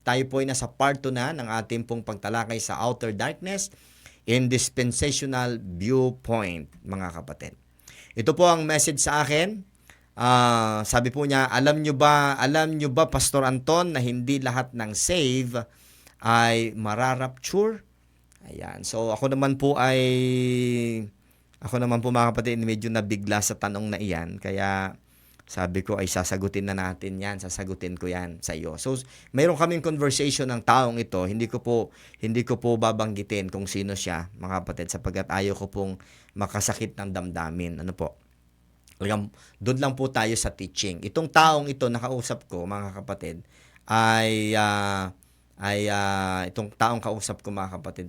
Tayo po ay nasa part 2 na ng ating pong pagtalakay sa outer darkness in dispensational viewpoint, mga kapatid. Ito po ang message sa akin. Sabi po niya, alam nyo ba, Pastor Anton, na hindi lahat ng save ay mararapture? Ayan. So ako naman po mga kapatid, medyo nabigla sa tanong na iyan. Kaya sabi ko ay sasagutin na natin yan, sasagutin ko yan sa iyo. So, mayroon kaming conversation ng taong ito, hindi ko po babanggitin kung sino siya, mga kapatid, sapagkat ayaw ko pong makasakit ng damdamin. Ano po? Doon lang po tayo sa teaching. Itong taong ito nakausap ko, mga kapatid, itong taong kausap ko, mga kapatid,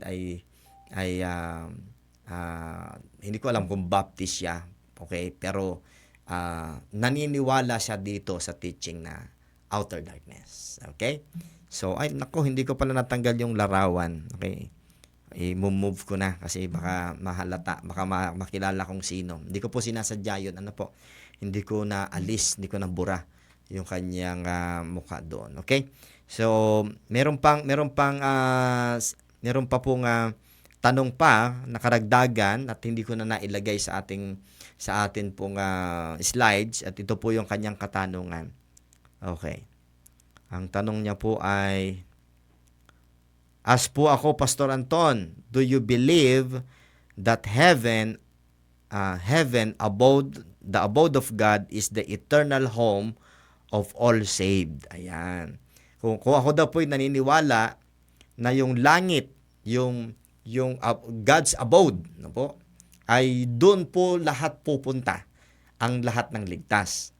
hindi ko alam kung Baptist siya, okay? Pero naniniwala siya dito sa teaching na outer darkness. Okay? So, hindi ko pala natanggal yung larawan. Okay? I-move ko na kasi baka mahalata, baka makilala kung sino. Hindi ko po sinasadya yun. Ano po? Hindi ko na alis, hindi ko na bura yung kanyang mukha doon. Okay? So, meron pa pong tanong pa na karagdagan at hindi ko na nailagay sa atin pong slides, at ito po yung kanyang katanungan. Okay. Ang tanong niya po ay, as po ako, Pastor Anton, do you believe that the abode of God is the eternal home of all saved? Ayan. Kung ako daw po naniniwala na yung langit, yung God's abode, no po, ay doon po lahat pupunta, ang lahat ng ligtas.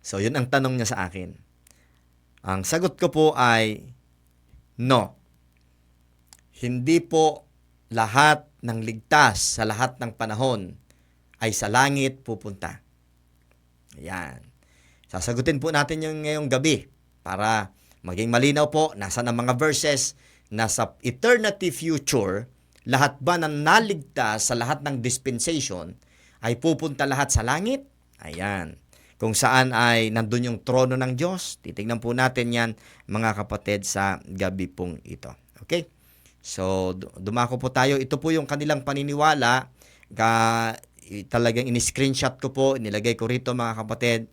So, yun ang tanong niya sa akin. Ang sagot ko po ay, no. Hindi po lahat ng ligtas sa lahat ng panahon ay sa langit pupunta. Ayan. Sasagutin po natin yung ngayong gabi para maging malinaw po, nasa ng mga verses, nasa eternity future, lahat ba ng naligtas sa lahat ng dispensation ay pupunta lahat sa langit? Ayan. Kung saan ay nandun yung trono ng Diyos. Titignan po natin yan, mga kapatid, sa gabi pong ito. Okay? So, dumako po tayo. Ito po yung kanilang paniniwala. Talagang in-screenshot ko po, inilagay ko rito, mga kapatid,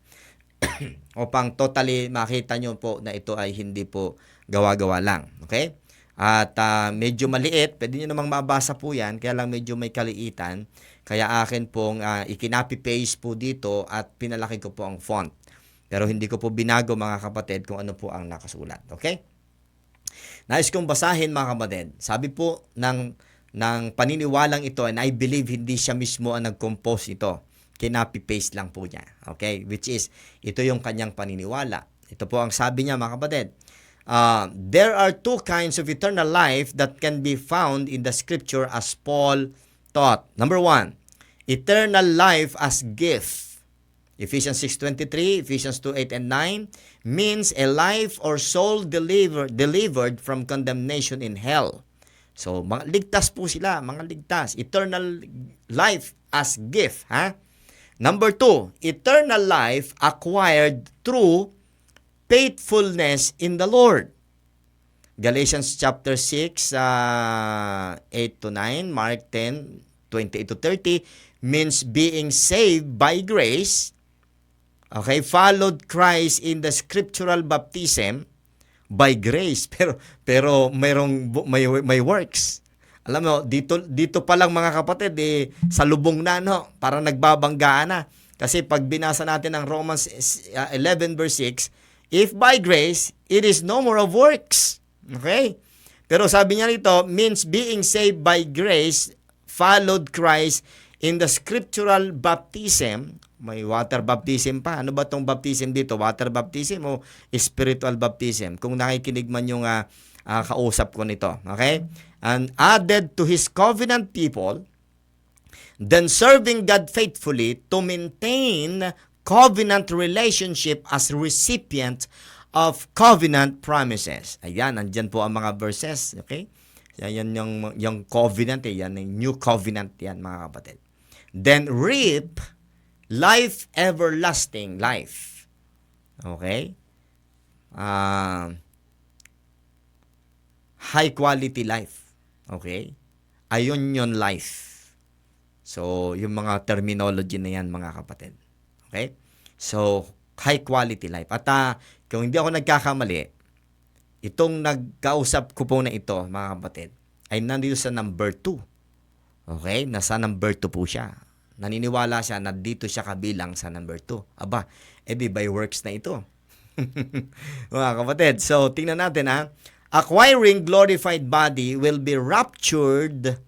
upang totally makita nyo po na ito ay hindi po gawa-gawa lang. Okay? At medyo maliit, pwede nyo namang mabasa po yan, kaya lang medyo may kaliitan. Kaya akin pong ikinapi-paste po dito at pinalaki ko po ang font. Pero hindi ko po binago, mga kapatid, kung ano po ang nakasulat. Okay? Nais kong basahin, mga kapatid. Sabi po ng paniniwalang ito, and I believe hindi siya mismo ang nag-compose ito. Kinapi-paste lang po niya. Okay? Which is, ito yung kanyang paniniwala. Ito po ang sabi niya, mga kapatid. There are two kinds of eternal life that can be found in the scripture as Paul taught. Number one, eternal life as gift. Ephesians 6:23, Ephesians 2:8 and 9 means a life or soul delivered from condemnation in hell. So, mga ligtas po sila, mga ligtas. Eternal life as gift. Number two, eternal life acquired through faithfulness in the Lord. Galatians chapter 6, 8 to 9, Mark 10, 28 to 30, means being saved by grace. Okay, followed Christ in the scriptural baptism by grace. Pero may works. Alam mo, dito pa lang, mga kapatid, sa lubong na, no? Parang nagbabanggaan na. Kasi pag binasa natin ang Romans 11 verse 6, if by grace, it is no more of works. Okay? Pero sabi niya rito, means being saved by grace, followed Christ in the scriptural baptism. May water baptism pa. Ano ba tong baptism dito? Water baptism o spiritual baptism? Kung nakikinig man yung kausap ko nito. Okay? And added to his covenant people, then serving God faithfully to maintain covenant relationship as recipient of covenant promises. Ayan, nandyan po ang mga verses. Okay? Yan yung covenant. Yan yung new covenant yan, mga kapatid. Then reap life, everlasting life. Okay? high quality life. Okay? Ayun yun life. So, yung mga terminology na yan, mga kapatid. Okay? So, high quality life. At kung hindi ako nagkakamali, itong nagkausap ko po na ito, mga kapatid, ay nandito sa number 2. Okay? Nasa number 2 po siya. Naniniwala siya na dito siya kabilang sa number 2. Aba, edi by works na ito. Mga kapatid, so tingnan natin acquiring glorified body will be raptured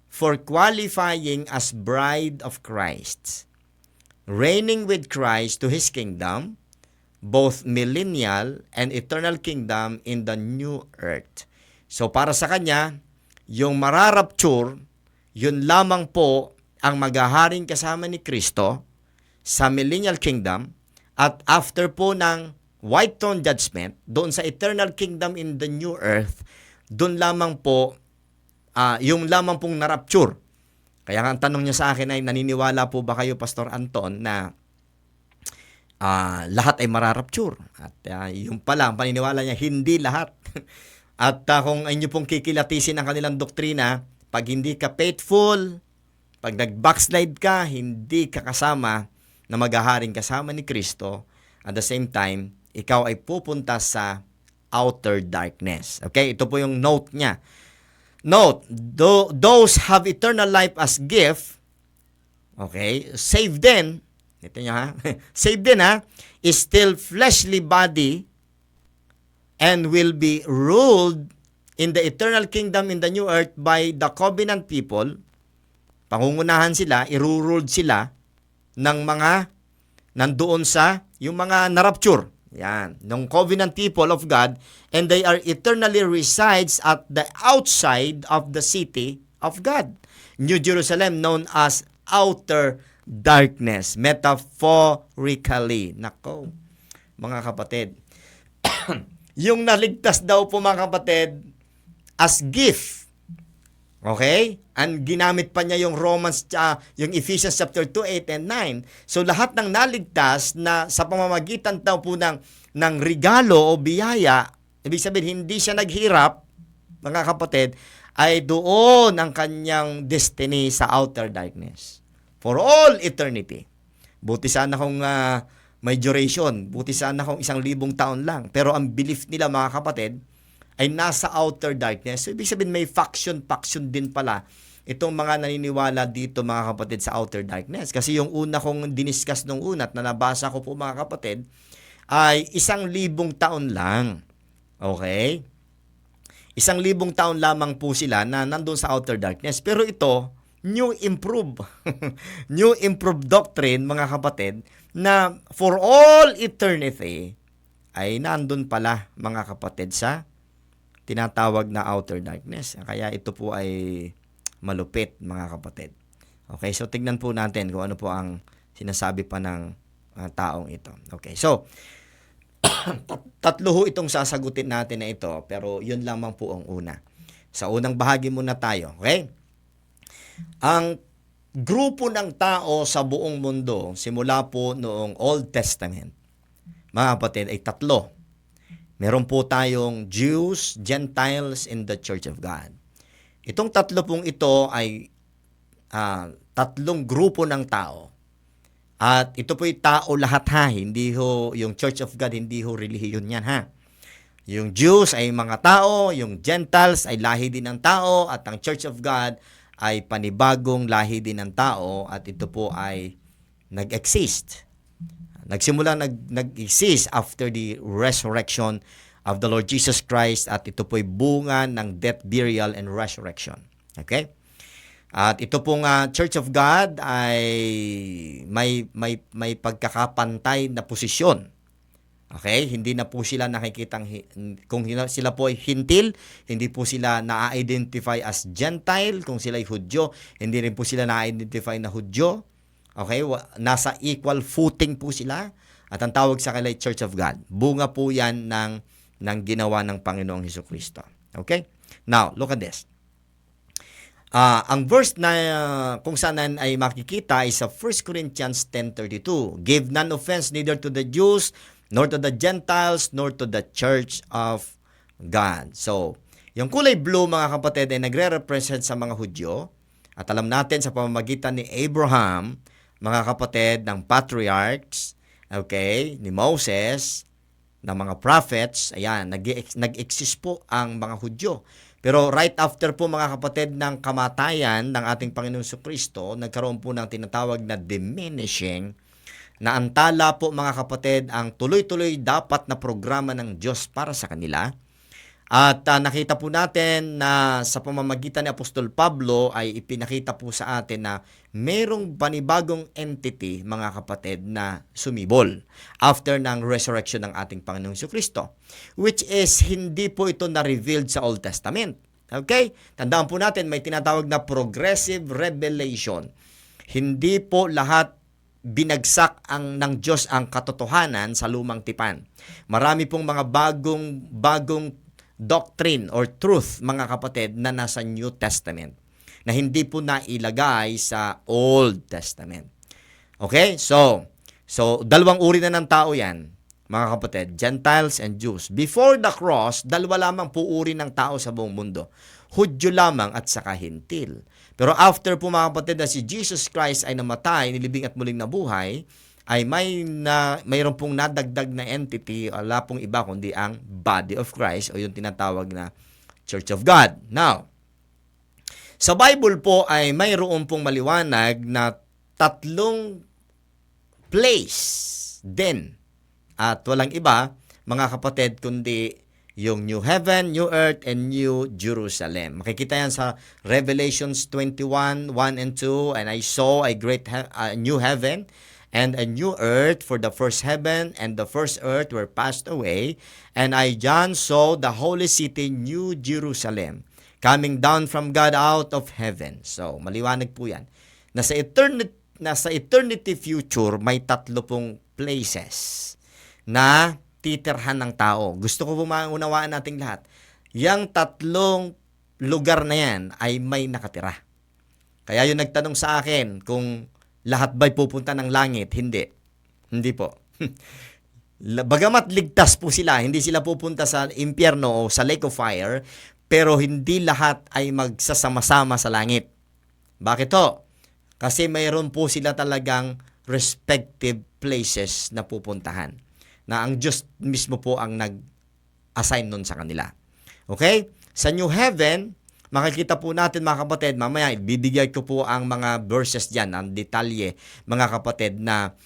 for qualifying as bride of Christ, reigning with Christ to His kingdom, both millennial and eternal kingdom in the new earth. So para sa kanya, yung mararapture, yun lamang po ang maghaharing kasama ni Kristo sa millennial kingdom, at after po ng white throne judgment, doon sa eternal kingdom in the new earth, doon lamang po, yung lamang pong narapture. Kaya nga ang tanong niya sa akin ay, naniniwala po ba kayo, Pastor Anton, na lahat ay mararapture? At yung pala, ang paniniwala niya, hindi lahat. At kung inyo pong kikilatisin ang kanilang doktrina, pag hindi ka faithful, pag nag-backslide ka, hindi ka kasama na maghaharing kasama ni Kristo. At the same time, ikaw ay pupunta sa outer darkness. Okay? Ito po yung note niya. Note, those have eternal life as gift, okay, saved then, ito niya saved then is still fleshly body and will be ruled in the eternal kingdom in the new earth by the covenant people. Pangungunahan sila, iruruled sila ng mga nandoon sa yung mga narapture. Yan, ng covenant people of God, and they are eternally resides at the outside of the city of God. New Jerusalem known as outer darkness, metaphorically. Nako, mga kapatid. Yung naligtas daw po, mga kapatid, as gift. Okay? And ginamit pa niya yung yung Ephesians chapter 2, 8 and 9. So lahat ng naligtas na sa pamamagitan daw po ng regalo o biyaya, ibig sabihin hindi siya naghirap, mga kapatid, ay doon ang kanyang destiny sa outer darkness. For all eternity. Buti sana kung may duration. Buti sana kung 1,000 taon lang. Pero ang belief nila, mga kapatid, ay nasa outer darkness. So, ibig sabihin may faction din pala itong mga naniniwala dito, mga kapatid, sa outer darkness. Kasi yung una kong diniscuss nung una at na nabasa ko po, mga kapatid, ay 1,000 taon lang. Okay? 1,000 taon lamang po sila na nandun sa outer darkness. Pero ito, new improved doctrine, mga kapatid, na for all eternity ay nandun pala, mga kapatid, sa tinatawag na outer darkness. Kaya ito po ay malupit, mga kapatid. Okay, so tignan po natin kung ano po ang sinasabi pa ng taong ito. Okay, so tatlo ho itong sasagutin natin na ito, pero yun lamang po ang una. Sa unang bahagi muna tayo, okay? Ang grupo ng tao sa buong mundo, simula po noong Old Testament, mga kapatid, ay tatlo. Meron po tayong Jews, Gentiles, and the Church of God. Itong tatlo pong ito ay tatlong grupo ng tao. At ito po yung tao lahat hindi ho, yung Church of God, hindi ho relihiyon yan Yung Jews ay mga tao, yung Gentiles ay lahi din ng tao, at ang Church of God ay panibagong lahi din ng tao, at ito po ay nag-exist. Nagsimula nag-exist after the resurrection of the Lord Jesus Christ, at ito po'y bunga ng death, burial, and resurrection. Okay? At ito pong Church of God ay may pagkakapantay na posisyon. Okay? Hindi na po sila nakikitang, kung sila po ay hintil, hindi po sila na-identify as Gentile. Kung sila ay Hudyo, hindi rin po sila na-identify na Hudyo. Okay, nasa equal footing po sila, at ang tawag sa kanila Church of God. Bunga po yan ng ginawa ng Panginoong Hesukristo. Okay? Now, look at this. Ang verse na kung saan ay makikita ay sa 1 Corinthians 10:32. Give none offense neither to the Jews, nor to the Gentiles, nor to the Church of God. So, Yung kulay blue, mga kapatid, ay nagre-represent sa mga Hudyo. At alam natin sa pamamagitan ni Abraham, mga kapatid, ng patriarchs, okay, ni Moses, ng mga prophets, ayan, nag-exist po ang mga Hudyo. Pero right after po, mga kapatid, ng kamatayan ng ating Panginoong Jesucristo, nagkaroon po ng tinatawag na diminishing, na antala po, mga kapatid, ang tuloy-tuloy dapat na programa ng Diyos para sa kanila. At nakita po natin na sa pamamagitan ni Apostol Pablo ay ipinakita po sa atin na mayroong panibagong entity, mga kapatid, na sumibol after ng resurrection ng ating Panginoong Jesucristo, which is hindi po ito na-revealed sa Old Testament. Okay? Tandaan po natin, may tinatawag na progressive revelation. Hindi po lahat binagsak ng Diyos ang katotohanan sa lumang tipan. Marami pong mga bagong doctrine or truth, mga kapatid, na nasa New Testament na hindi po nailagay sa Old Testament. Okay? So dalawang uri na ng tao yan, mga kapatid, Gentiles and Jews. Before the cross, dalawa lamang po uri ng tao sa buong mundo. Hudyo lamang at saka Hintil. Pero after po, mga kapatid, na si Jesus Christ ay namatay, nilibing at muling nabuhay, ay mayroon pong nadagdag na entity, wala pong iba kundi ang body of Christ o yung tinatawag na Church of God. Now, sa Bible po ay mayroon pong maliwanag na tatlong place din. At walang iba, mga kapatid, kundi yung New Heaven, New Earth, and New Jerusalem. Makikita yan sa Revelations 21, 1 and 2, and I saw a great new heaven and a new earth, for the first heaven and the first earth were passed away, and I, John, saw the holy city, New Jerusalem, coming down from God out of heaven. So, maliwanag po yan. Nasa eternity future, may tatlo pong places na titirhan ng tao. Gusto ko po maunawaan nating lahat. Yang tatlong lugar na yan ay may nakatira. Kaya yung nagtanong sa akin kung lahat ba'y pupunta ng langit? Hindi. Hindi po. Bagamat ligtas po sila, hindi sila pupunta sa impyerno o sa lake of fire, pero hindi lahat ay magsasama-sama sa langit. Bakit to? Kasi mayroon po sila talagang respective places na pupuntahan, na ang Diyos mismo po ang nag-assign nun sa kanila. Okay? Sa New Heaven, makikita po natin, mga kapatid, mamaya bibigyan ko po ang mga verses dyan, ang detalye, mga kapatid, na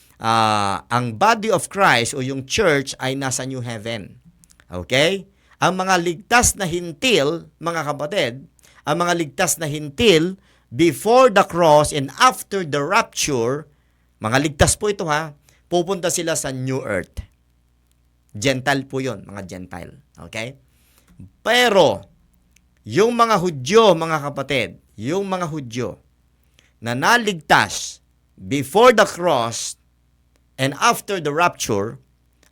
ang body of Christ o yung church ay nasa New Heaven. Okay? Ang mga ligtas na hintil, mga kapatid, ang mga ligtas na hintil before the cross and after the rapture, mga ligtas po ito ha, pupunta sila sa New Earth. Gentile po yun, mga Gentile. Okay? Pero, yung mga Hudyo, mga kapatid, yung mga Hudyo na naligtas before the cross and after the rapture,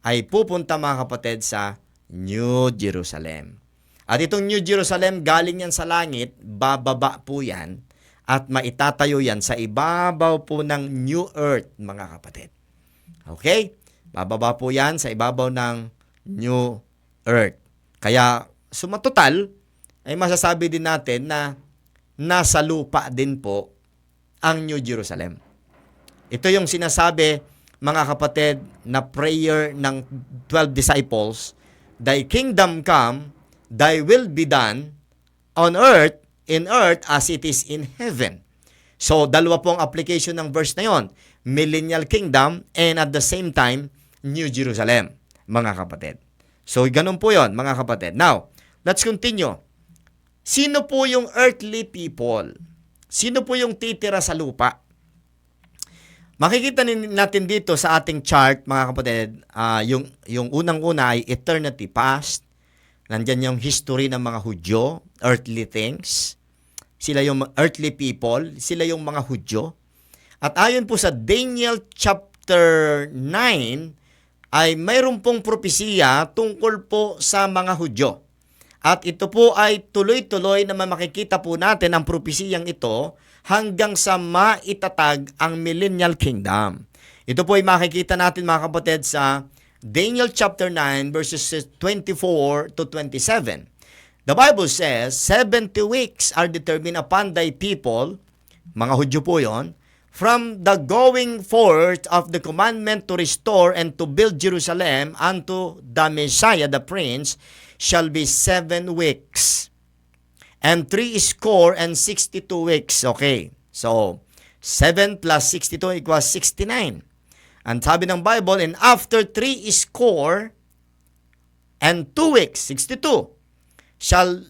ay pupunta, mga kapatid, sa New Jerusalem. At itong New Jerusalem, galing yan sa langit, bababa po yan, at maitatayo yan sa ibabaw po ng New Earth, mga kapatid. Okay? Bababa po yan sa ibabaw ng New Earth. Kaya, sumatotal, ay masasabi din natin na nasa lupa din po ang New Jerusalem. Ito yung sinasabi, mga kapatid, na prayer ng 12 disciples, Thy kingdom come, Thy will be done on earth, in earth as it is in heaven. So, dalawa pong application ng verse na yon, millennial kingdom and at the same time, New Jerusalem, mga kapatid. So, ganun po yon, mga kapatid. Now, let's continue. Sino po yung earthly people? Sino po yung titira sa lupa? Makikita natin dito sa ating chart, mga kapatid, yung unang-una ay eternity past. Nandyan yung history ng mga Hudyo, earthly things. Sila yung earthly people, sila yung mga Hudyo. At ayon po sa Daniel chapter 9, ay mayroon pong propesiya tungkol po sa mga Hudyo. At ito po ay tuloy-tuloy na makikita po natin ang propesiyang ito hanggang sa maitatag ang millennial kingdom. Ito po ay makikita natin, mga kapatid, sa Daniel chapter 9 verses 24 to 27. The Bible says, 70 weeks are determined upon thy people, mga Hudyo po yon, from the going forth of the commandment to restore and to build Jerusalem unto the Messiah, the Prince, shall be 7 weeks. And 62 weeks. Okay. So, 7 plus 62 equals 69. Ang sabi ng Bible, and after 62 weeks, 62, shall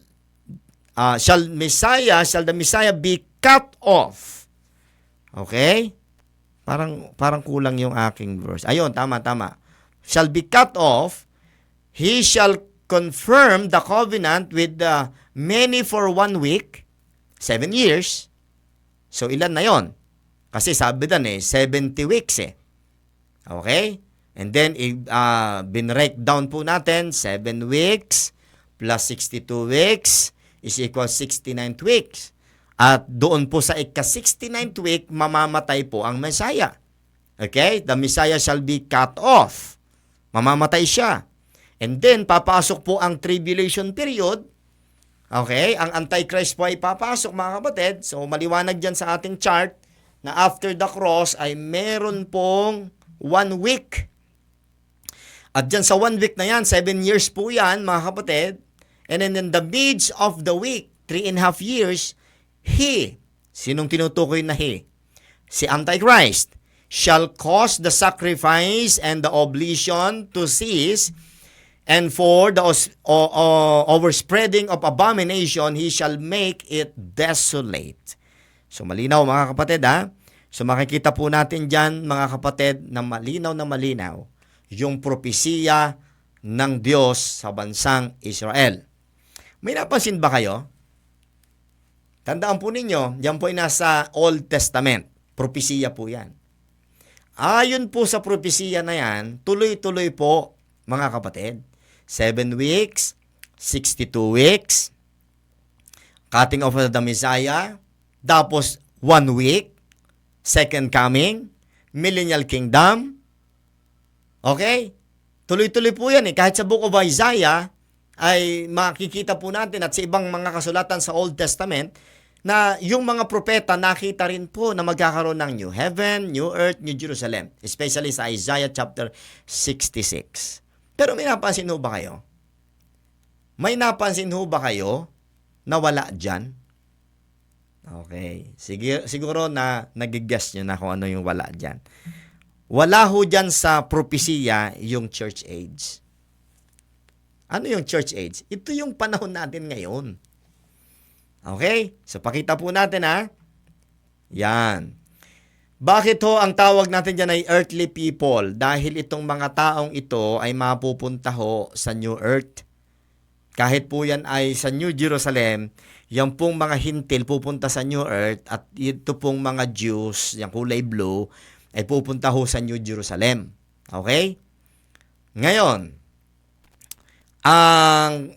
the Messiah be cut off. Okay? Parang kulang yung aking verse. Ayun, tama. Shall be cut off. He shall confirm the covenant with the many for 1 week, 7 years. So, ilan na yon? Kasi sabi dan 70 weeks Okay? And then, binrake down po natin, 7 weeks plus 62 weeks is equal 69 weeks. At doon po sa ika-69th week, mamamatay po ang Messiah. Okay? The Messiah shall be cut off. Mamamatay siya. And then, papasok po ang tribulation period. Okay? Ang Antichrist po ay papasok, mga kapatid. So, maliwanag dyan sa ating chart na after the cross ay meron pong 1 week. At dyan sa 1 week na yan, 7 years po yan, mga kapatid. And then in the midst of the week, 3.5 years, sinong tinutukoy na si Antichrist, shall cause the sacrifice and the oblation to cease, and for the overspreading of abomination, he shall make it desolate. So malinaw mga kapatid So makikita po natin dyan mga kapatid na malinaw yung propesiya ng Diyos sa bansang Israel. May napansin ba kayo? Tandaan po ninyo, yan po ay nasa Old Testament. Propesiya po yan. Ayon po sa propesiya na yan, tuloy-tuloy po mga kapatid. 7 weeks, 62 weeks, cutting off of the Messiah, tapos 1 week, second coming, millennial kingdom. Okay? Tuloy-tuloy po yan Kahit sa Book of Isaiah, ay makikita po natin at sa ibang mga kasulatan sa Old Testament, na yung mga propeta nakita rin po na magkakaroon ng new heaven, new earth, new Jerusalem. Especially sa Isaiah chapter 66. Pero may napansin ho ba kayo? May napansin ho ba kayo na wala dyan? Okay. Siguro na nag-guess nyo na kung ano yung wala dyan. Wala ho dyan sa propesiya yung church age. Ano yung church age? Ito yung panahon natin ngayon. Okay? So, pakita po natin Yan. Bakit ho ang tawag natin dyan ay earthly people? Dahil itong mga taong ito ay mapupunta ho sa New Earth. Kahit po yan ay sa New Jerusalem, yan pong mga hintil pupunta sa New Earth at ito pong mga Jews, yung kulay blue, ay pupunta ho sa New Jerusalem. Okay? Ngayon, ang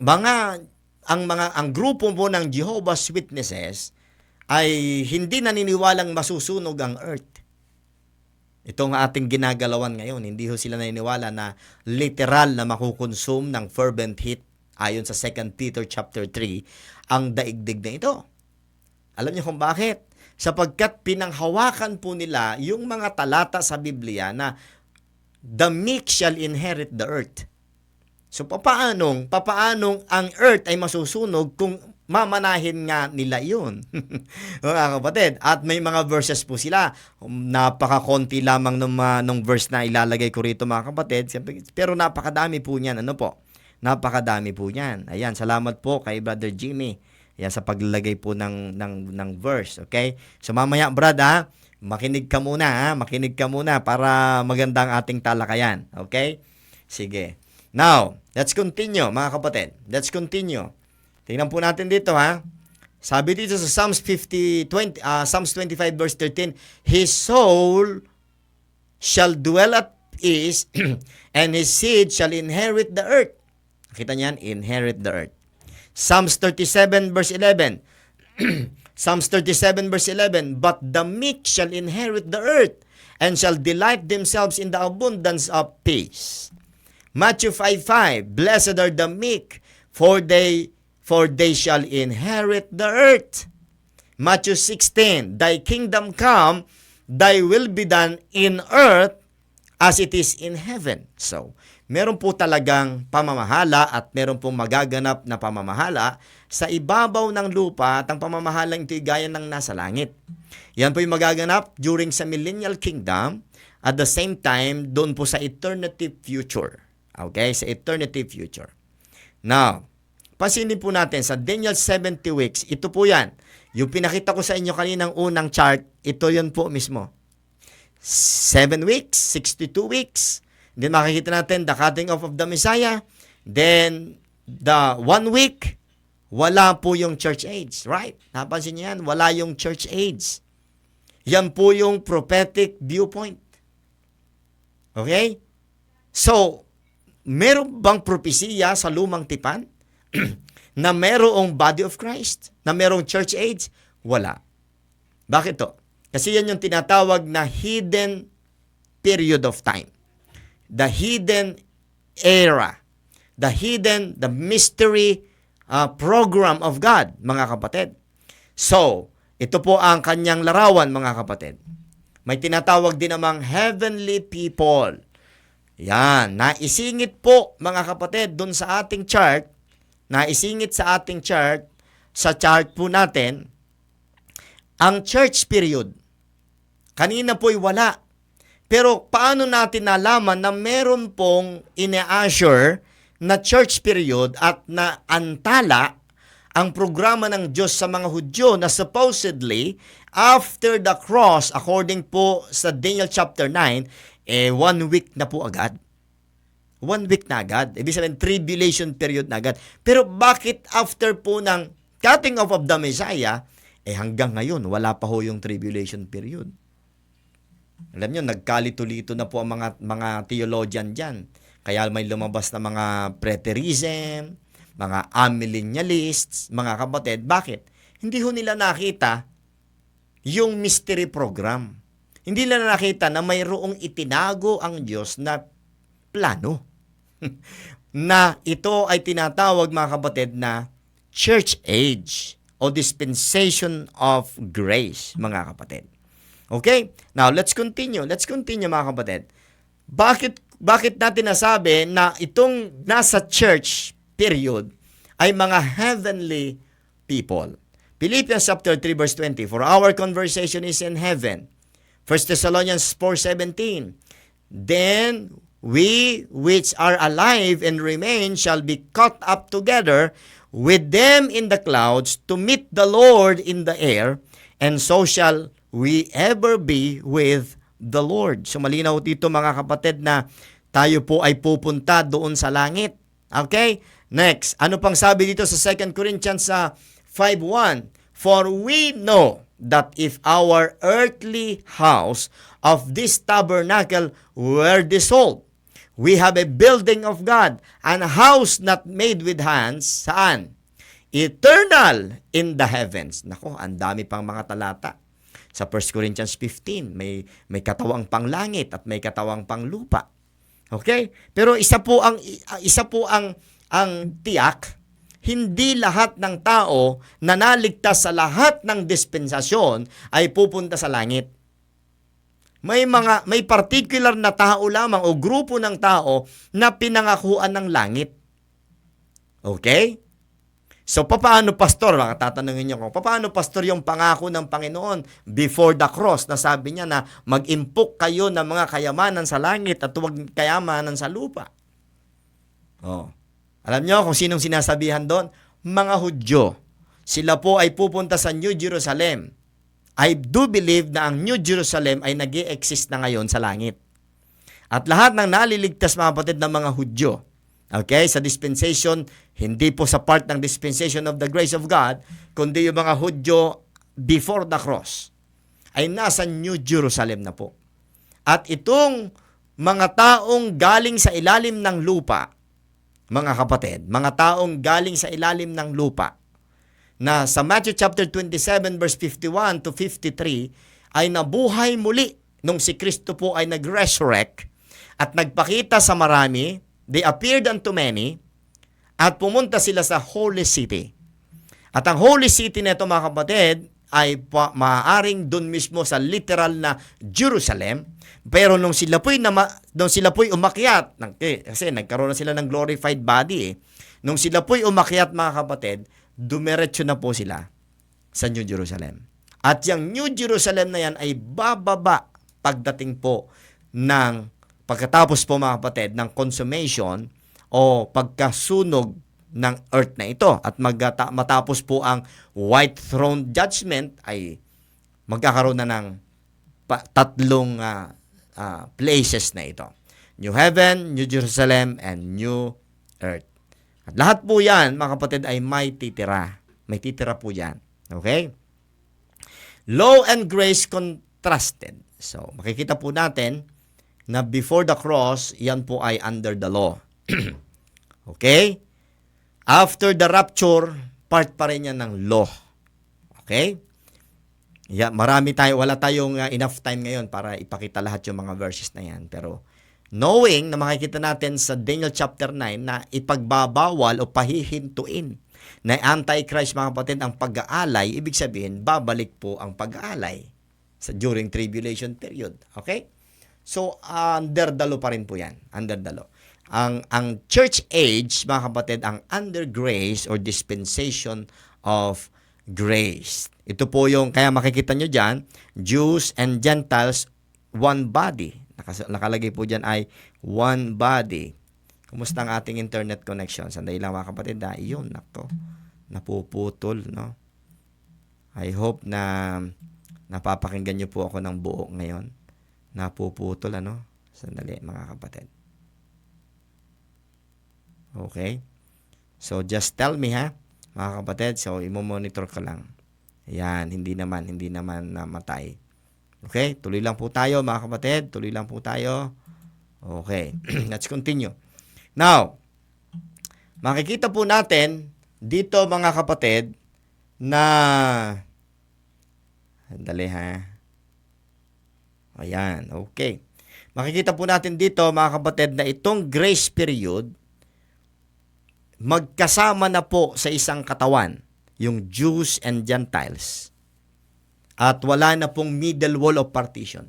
grupo po ng Jehovah's Witnesses ay hindi naniniwalang masusunog ang earth. Itong ating ginagalawan ngayon, hindi ho sila naniniwala na literal na makukonsume ng fervent heat ayon sa 2 Peter chapter 3 ang daigdig na ito. Alam niyo kung bakit? Sapagkat pinanghawakan po nila yung mga talata sa Biblia na the meek shall inherit the earth. So papaanong ang earth ay masusunog kung mamanahin nga nila yun? Mga kapatid, at may mga verses po sila. Napakakonti lamang nung verse na ilalagay ko rito mga kapatid. Pero napakadami po niyan. Napakadami po niyan. Ayan, salamat po kay Brother Jimmy. Ayan, sa paglalagay po ng verse. Okay? So mamaya, Brad, makinig ka muna. Makinig ka muna para maganda ang ating talakayan. Okay? Sige. Now, let's continue, mga kapatid. Let's continue. Tingnan po natin dito, Sabi dito sa Psalms 25 verse 13, His soul shall dwell at ease, and his seed shall inherit the earth. Nakita niyan? Inherit the earth. Psalms 37 verse 11. Psalms 37 verse 11, But the meek shall inherit the earth, and shall delight themselves in the abundance of peace. Matthew 5:5, Blessed are the meek, for for they shall inherit the earth. Matthew 16, thy kingdom come, thy will be done in earth as it is in heaven. So, meron po talagang pamamahala at meron pong magaganap na pamamahala sa ibabaw ng lupa at ang pamamahalang ito'y gaya ng nasa langit. Yan po yung magaganap during sa millennial kingdom at the same time doon po sa eternity future. Okay? Sa eternity future. Now, pansinin po natin sa Daniel 70 weeks, ito po yan. Yung pinakita ko sa inyo kaninang unang chart, ito yun po mismo. 7 weeks, 62 weeks. Then makikita natin the cutting off of the Messiah. Then the 1 week, wala po yung church age. Right? Napansin niyo yan? Wala yung church age. Yan po yung prophetic viewpoint. Okay? So, meron bang propesiya sa lumang tipan na merong body of Christ? Na merong church age? Wala. Bakit to? Kasi yan yung tinatawag na hidden period of time. The hidden era. The mystery program of God, mga kapatid. So, ito po ang kanyang larawan, mga kapatid. May tinatawag din namang heavenly people. Yan, naisingit po, mga kapatid, dun sa ating chart, naisingit sa ating chart, sa chart po natin, ang church period. Kanina po'y wala. Pero paano natin nalaman na meron pong ina-assure na church period at na antala ang programa ng Diyos sa mga Hudyo na supposedly after the cross, according po sa Daniel chapter 9, 1 week na po agad. 1 week na agad. Ibig sabihin, tribulation period na agad. Pero bakit after po ng cutting off of the Messiah, hanggang ngayon, wala pa ho yung tribulation period. Alam nyo, nagkalito-lito na po ang mga theologian dyan. Kaya may lumabas na mga preterism, mga amillennialists, mga kapatid. Bakit? Hindi ho nila nakita yung mystery program. Hindi nila nakita na mayroong itinago ang Diyos na plano. Na ito ay tinatawag, mga kapatid, na church age o dispensation of grace, mga kapatid. Okay? Now, let's continue. Let's continue, mga kapatid. Bakit natin nasabi na itong nasa church period ay mga heavenly people? Philippians chapter 3 verse 20, for our conversation is in heaven. 1 Thessalonians 4:17, then we which are alive and remain shall be caught up together with them in the clouds to meet the Lord in the air, and so shall we ever be with the Lord. So malinaw dito, mga kapatid, na tayo po ay pupunta doon sa langit. Okay? Next, ano pang sabi dito sa 2 Corinthians 5:1? For we know that if our earthly house of this tabernacle were dissolved, we have a building of God, and a house not made with hands. Saan? Eternal in the heavens. Nako, ang dami pang mga talata. Sa 1 Corinthians 15, may katawang panglangit at may katawang panglupa. Okay? Pero isa po ang tiyak, hindi lahat ng tao na naligtas sa lahat ng dispensasyon ay pupunta sa langit. May particular na tao lamang o grupo ng tao na pinangakuan ng langit. Okay? So, paano, pastor? Baka tatanungin niyo ko, paano, pastor, yung pangako ng Panginoon before the cross na sabi niya na mag-impok kayo ng mga kayamanan sa langit at huwag kayamanan sa lupa? Oh. Alam niyo kung sinong sinasabihan doon? Mga Hudyo. Sila po ay pupunta sa New Jerusalem. I do believe na ang New Jerusalem ay nag-i-exist na ngayon sa langit. At lahat ng naliligtas, mga kapatid, ng mga Hudyo, okay, sa dispensation, hindi po sa part ng dispensation of the grace of God, kundi yung mga Hudyo before the cross, ay nasa New Jerusalem na po. At itong mga taong galing sa ilalim ng lupa, mga kapatid, mga taong galing sa ilalim ng lupa, na sa Matthew chapter 27 verse 51 to 53, ay nabuhay muli nung si Kristo po ay nag-resurrect at nagpakita sa marami. They appeared unto many, at pumunta sila sa holy city. At ang holy city nito mga kapatid ay maaaring doon mismo sa literal na Jerusalem. Pero nung sila po'y umakyat, kasi nagkaroon na sila ng glorified body Nung sila po'y umakyat mga kapatid, dumiretso na po sila sa New Jerusalem. At yung New Jerusalem na yan ay bababa pagdating po ng pagkatapos po mga kapatid ng consummation o pagkasunog ng earth na ito at matapos po ang white throne judgment ay magkakaroon na ng tatlong places na ito. New heaven, New Jerusalem, and New earth. At lahat po yan, mga kapatid, ay may titira. May titira po yan. Okay? Law and grace contrasted. So, makikita po natin na before the cross, yan po ay under the law. Okay? After the rapture, part pa rin yan ng law. Okay? Yeah, wala tayong enough time ngayon para ipakita lahat yung mga verses na yan. Pero knowing na makikita natin sa Daniel chapter 9 na ipagbabawal o pahihintuin na Antichrist mga kapatid ang pag-aalay, ibig sabihin, babalik po ang pag-aalay during tribulation period. Okay? So, under the law pa rin po yan. Under the law. Ang church age, mga kapatid, ang under grace or dispensation of grace. Ito po yung, kaya makikita nyo dyan, Jews and Gentiles, one body. Nakalagay po dyan ay one body. Kumusta ang ating internet connection? Sandali lang mga kapatid. Iyon, nako. Napuputol, no? I hope na napapakinggan nyo po ako ng buo ngayon. Napuputol, ano? Sandali mga kapatid. Okay? So, just tell me, ha? Mga kapatid, so imo-monitor ko lang. Ayan, hindi naman namatay. Okay? Tuloy lang po tayo, mga kapatid. Tuloy lang po tayo. Okay. Let's continue. Now, makikita po natin dito, mga kapatid, na dali ha. Ayan, okay. Makikita po natin dito, mga kapatid, na itong grace period magkasama na po sa isang katawan, yung Jews and Gentiles. At wala na pong middle wall of partition,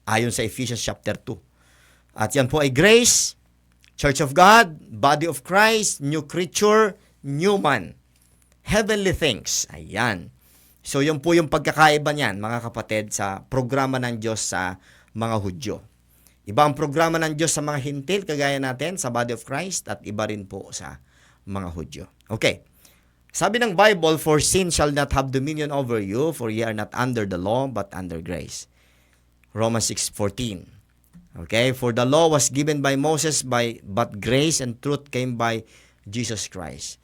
ayon sa Ephesians chapter 2. At yan po ay grace, Church of God, Body of Christ, New Creature, New Man, Heavenly Things. Ayan. So yun po yung pagkakaiba niyan, mga kapatid, sa programa ng Diyos sa mga Hudyo. Iba ang programa ng Diyos sa mga Hintil, kagaya natin sa Body of Christ, at iba rin po sa mga Hudyo. Okay. Sabi ng Bible, for sin shall not have dominion over you, for ye are not under the law, but under grace. Romans 6:14. Okay, for the law was given by Moses, but grace and truth came by Jesus Christ.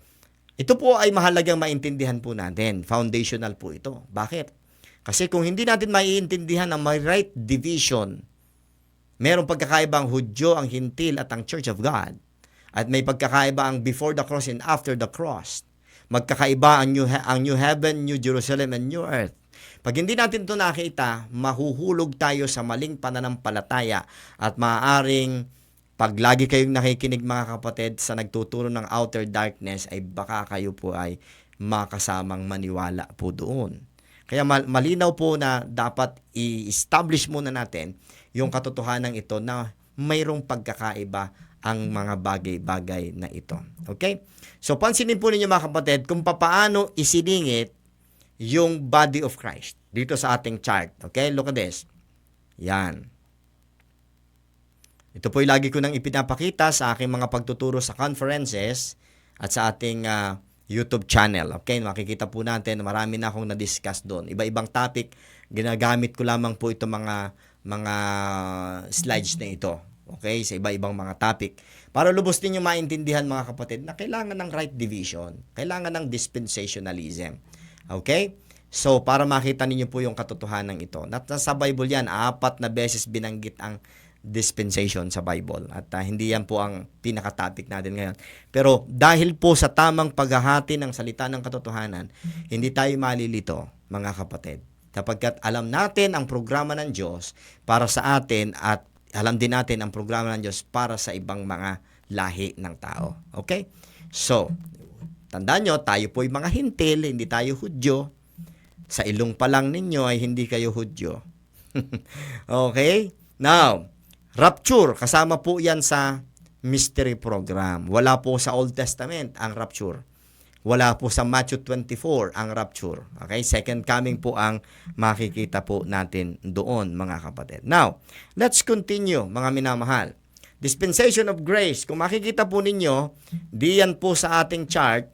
Ito po ay mahalagang maintindihan po natin. Foundational po ito. Bakit? Kasi kung hindi natin maiintindihan ang may right division, merong pagkakaiba ang Hudyo, ang Hintil, at ang Church of God. At may pagkakaiba ang before the cross and after the cross. Magkakaiba ang new heaven, New Jerusalem, and New earth. Pag hindi natin ito nakita, mahuhulog tayo sa maling pananampalataya at maaaring pag lagi kayong nakikinig mga kapatid sa nagtuturo ng outer darkness ay baka kayo po ay makasamang maniwala po doon. Kaya malinaw po na dapat i-establish muna natin yung katotohanan ito na mayroong pagkakaiba ang mga bagay-bagay na ito. Okay? So, pansinin po ninyo mga kapatid kung paano isiningit yung body of Christ dito sa ating chart. Okay? Look at this. Yan. Ito po yung lagi ko nang ipinapakita sa aking mga pagtuturo sa conferences at sa ating YouTube channel. Okay? Makikita po natin, marami na akong na-discuss doon. Iba-ibang topic, ginagamit ko lamang po ito mga slides na ito. Okay, sa iba-ibang mga topic. Para lubos ninyo maintindihan mga kapatid na kailangan ng right division. Kailangan ng dispensationalism. Okay? So, para makita ninyo po yung katotohanan ito. Nasa Bible yan, 4 na beses binanggit ang dispensation sa Bible. At hindi yan po ang pinaka-topic natin ngayon. Pero dahil po sa tamang paghahati ng salita ng katotohanan, hindi tayo malilito mga kapatid. Sapagkat alam natin ang programa ng Diyos para sa atin at alam din natin ang programa ng Diyos para sa ibang mga lahi ng tao. Okay? So, Tandaan nyo, tayo po ay mga hintil, hindi tayo Hudyo. Sa ilong pa lang ninyo ay hindi kayo Hudyo. Okay? Now, rapture, kasama po yan sa mystery program. Wala po sa Old Testament ang rapture. Wala po sa Matthew 24 ang rapture. Okay? Second coming po ang makikita po natin doon, mga kapatid. Now, let's continue, mga minamahal. Dispensation of grace. Kung makikita po ninyo, diyan po sa ating chart,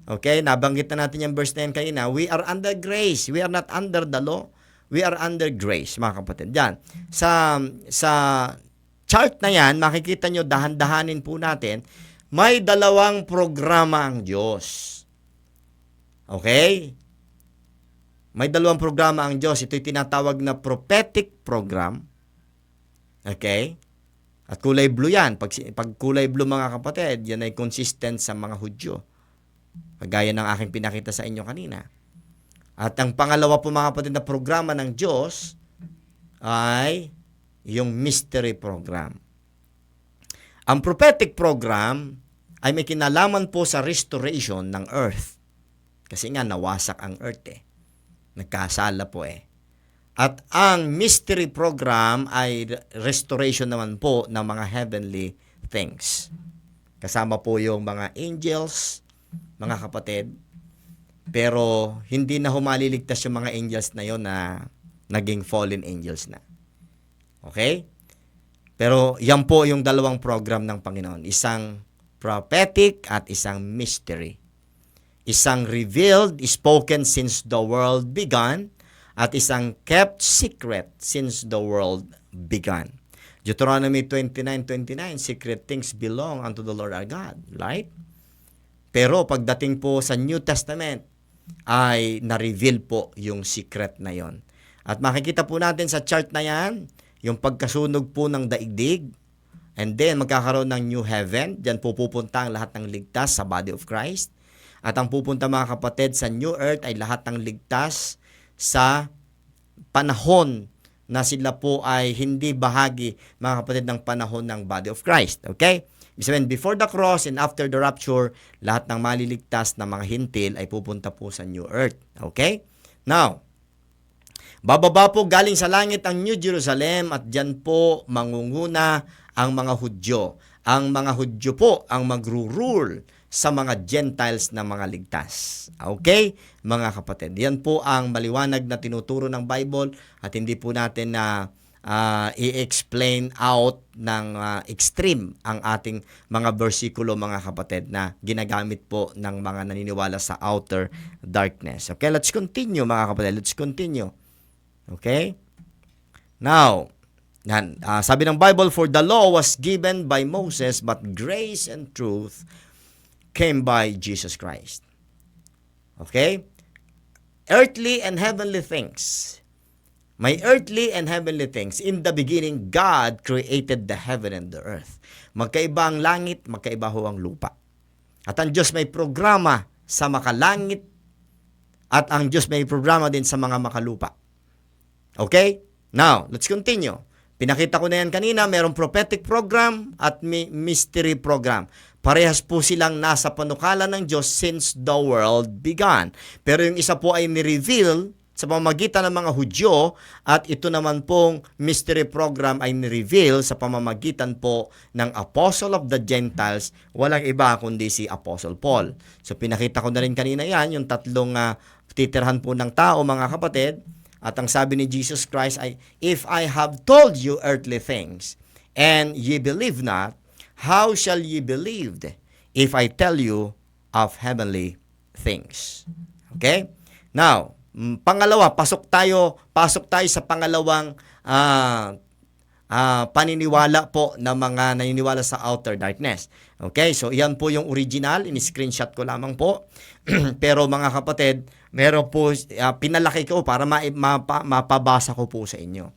okay, nabanggit na natin yung verse 9 kanina, we are under grace. We are not under the law. We are under grace, mga kapatid. Yan. Sa chart na yan, makikita nyo, dahan-dahanin po natin, may dalawang programa ang Diyos. Okay? May dalawang programa ang Diyos. Ito'y tinatawag na prophetic program. Okay? At kulay blue yan. Pag kulay blue, mga kapatid, yan ay consistent sa mga Hudyo. Kagaya ng aking pinakita sa inyo kanina. At ang pangalawa po, mga kapatid, na programa ng Diyos ay yung mystery program. Ang prophetic program ay may kinalaman po sa restoration ng earth. Kasi nga nawasak ang earth Nagkasala po At ang mystery program ay restoration naman po ng mga heavenly things. Kasama po yung mga angels, mga kapatid. Pero hindi na humaliligtas yung mga angels na yon na naging fallen angels na. Okay? Pero yan po yung dalawang program ng Panginoon. Isang prophetic at isang mystery. Isang revealed, spoken since the world began, at isang kept secret since the world began. Deuteronomy 29:29, secret things belong unto the Lord our God. Right? Pero pagdating po sa New Testament, ay na-reveal po yung secret na yon. At makikita po natin sa chart na yan, yung pagkasunog po ng daigdig, and then magkakaroon ng new heaven, dyan po pupunta ang lahat ng ligtas sa body of Christ. At ang pupunta, mga kapatid, sa new earth ay lahat ng ligtas sa panahon na sila po ay hindi bahagi, mga kapatid, ng panahon ng body of Christ. Okay? Ibig sabihin, before the cross and after the rapture, lahat ng maliligtas na mga hintil ay pupunta po sa new earth. Okay? Now, bababa po galing sa langit ang New Jerusalem at dyan po mangunguna ang mga Hudyo. Ang mga Hudyo po ang magro-rule sa mga Gentiles na mga ligtas. Okay, mga kapatid? Yan po ang maliwanag na tinuturo ng Bible at hindi po natin na i-explain out ng extreme ang ating mga bersikulo, mga kapatid, na ginagamit po ng mga naniniwala sa outer darkness. Okay, let's continue, mga kapatid. Let's continue. Okay? Now, sabi ng Bible, for the law was given by Moses, but grace and truth came by Jesus Christ. Okay? Earthly and heavenly things. May earthly and heavenly things. In the beginning, God created the heaven and the earth. Magkaiba ang langit, magkaiba ho ang lupa. At ang Diyos may programa sa makalangit at ang Diyos may programa din sa mga makalupa. Okay? Now, let's continue. Pinakita ko na yan kanina, mayroong prophetic program at may mystery program. Parehas po silang nasa panukala ng Diyos since the world began. Pero yung isa po ay ni-reveal sa pamamagitan ng mga Hudyo at ito naman pong mystery program ay ni-reveal sa pamamagitan po ng Apostle of the Gentiles, walang iba kundi si Apostle Paul. So pinakita ko na rin kanina yan, yung tatlong titirhan po ng tao, mga kapatid. At ang sabi ni Jesus Christ ay, if I have told you earthly things and ye believe not, how shall ye believe if I tell you of heavenly things? Okay? Now, pangalawa, pasok tayo sa pangalawang paniniwala po ng mga naniniwala sa outer darkness. Okay? So, yan po yung original. In-screenshot ko lamang po. Pero mga kapatid, meron po, pinalaki ko para mapabasa ko po sa inyo.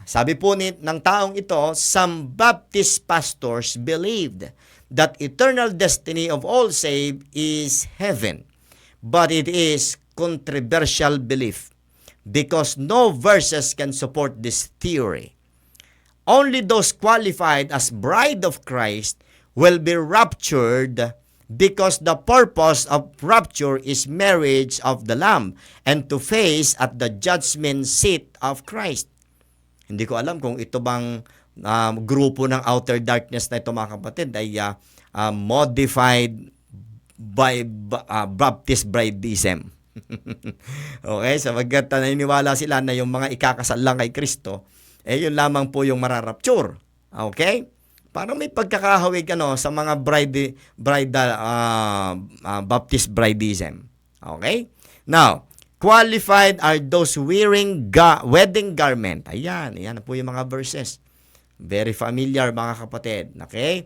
Sabi po ng taong ito, some Baptist pastors believed that eternal destiny of all saved is heaven. But it is controversial belief because no verses can support this theory. Only those qualified as bride of Christ will be raptured because the purpose of rapture is marriage of the Lamb and to face at the judgment seat of Christ. Hindi ko alam kung ito bang grupo ng outer darkness na ito mga kapatid ay modified by Baptist brideism. Okay, sapagkat naniniwala sila na yung mga ikakasal lang kay Kristo, yun lamang po yung mararapture. Okay? Parang may pagkakahawig sa mga Baptist brideism. Okay? Now, qualified are those wearing wedding garment. Ayan po yung mga verses. Very familiar mga kapatid. Okay?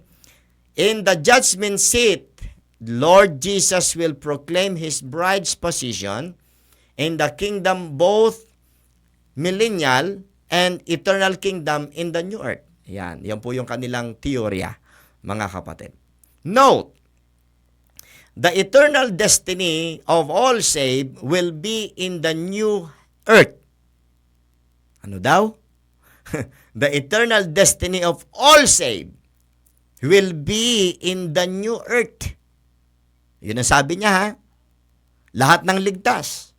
In the judgment seat, Lord Jesus will proclaim His bride's position in the kingdom, both millennial and eternal kingdom in the new earth. Yan po yung kanilang teorya, mga kapatid. Note, the eternal destiny of all saved will be in the new earth. Ano daw? The eternal destiny of all saved will be in the new earth. Yun ang sabi niya, ha? Lahat ng ligtas.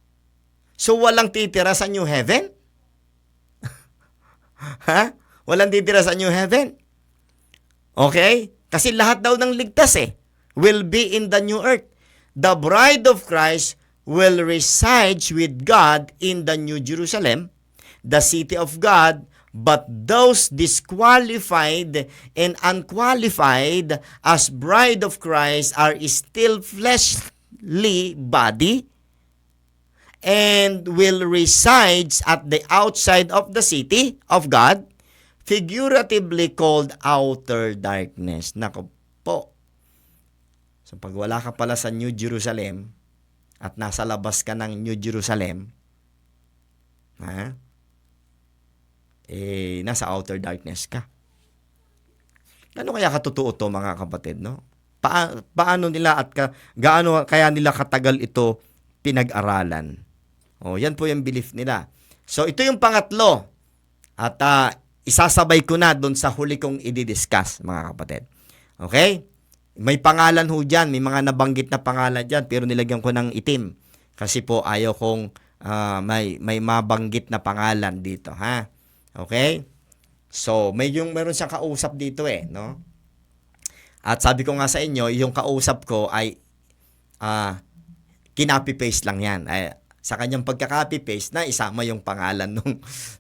So, walang titira sa new heaven? Ha? Walang titira sa new heaven? Okay? Kasi lahat daw ng ligtas will be in the new earth. The bride of Christ will reside with God in the New Jerusalem, the city of God, but those disqualified and unqualified as bride of Christ are still fleshly body and will reside at the outside of the city of God, figuratively called outer darkness. Nako po. So pag wala ka pala sa New Jerusalem at nasa labas ka ng New Jerusalem, nasa outer darkness ka. Ano kaya katotoo to mga kapatid, no? Paano nila at gaano kaya nila katagal ito pinag-aralan? Yan po yung belief nila. So ito yung pangatlo. At isasabay ko na doon sa huli kong i-discuss, mga kapatid. Okay? May pangalan ho dyan, may mga nabanggit na pangalan dyan, pero nilagyan ko ng itim. Kasi po ayaw kong may mabanggit na pangalan dito, ha? Okay? So, meron siyang kausap dito no? At sabi ko nga sa inyo, yung kausap ko ay kinopy-paste lang yan. Sa kanyang pagka-copy-paste na isama yung pangalan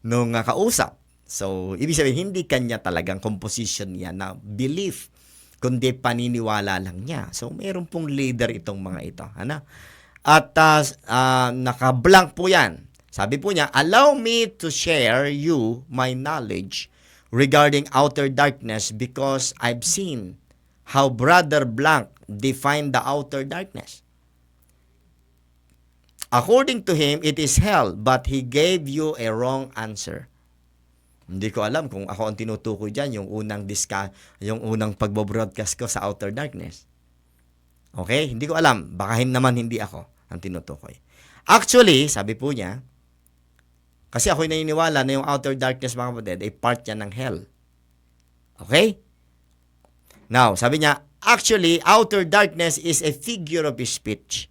nung kausap. So, ibig sabihin, hindi kanya talagang composition yan na belief, kundi paniniwala lang niya. So, mayroon pong leader itong mga ito. Ano? At naka-blank po yan. Sabi po niya, allow me to share you my knowledge regarding outer darkness because I've seen how Brother Blank defined the outer darkness. According to him, it is hell, but he gave you a wrong answer. Hindi ko alam kung ako ang tinutukoy dyan, yung unang pagbo-broadcast ko sa outer darkness. Okay? Hindi ko alam. Baka naman hindi ako ang tinutukoy. Actually, sabi po niya, kasi ako'y naniniwala na yung outer darkness, mga kapatid, ay part yan ng hell. Okay? Now, sabi niya, actually, outer darkness is a figure of speech.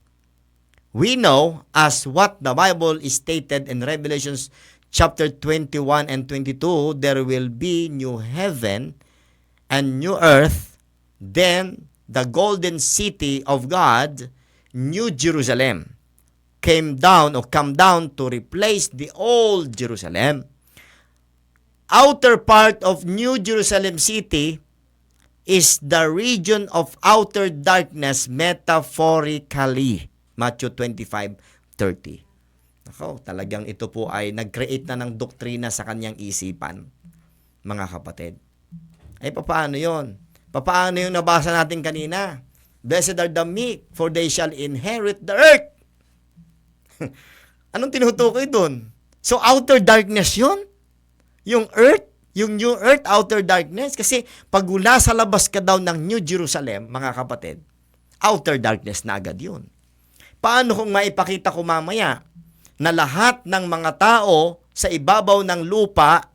We know, as what the Bible is stated in Revelations chapter 21 and 22, there will be new heaven and new earth, then the golden city of God, New Jerusalem, come down to replace the old Jerusalem. Outer part of New Jerusalem city is the region of outer darkness metaphorically. Matthew 25:30. Ako, talagang ito po ay nag-create na ng doktrina sa kanyang isipan, mga kapatid. Ay, paano yon? Paano yung nabasa natin kanina? Blessed are the meek, for they shall inherit the earth. Anong tinutukoy doon? So, outer darkness yun? Yung earth? Yung new earth, outer darkness? Kasi pag nasa labas ka daw ng New Jerusalem, mga kapatid, outer darkness na agad yun. Paano kung maipakita ko mamaya na lahat ng mga tao sa ibabaw ng lupa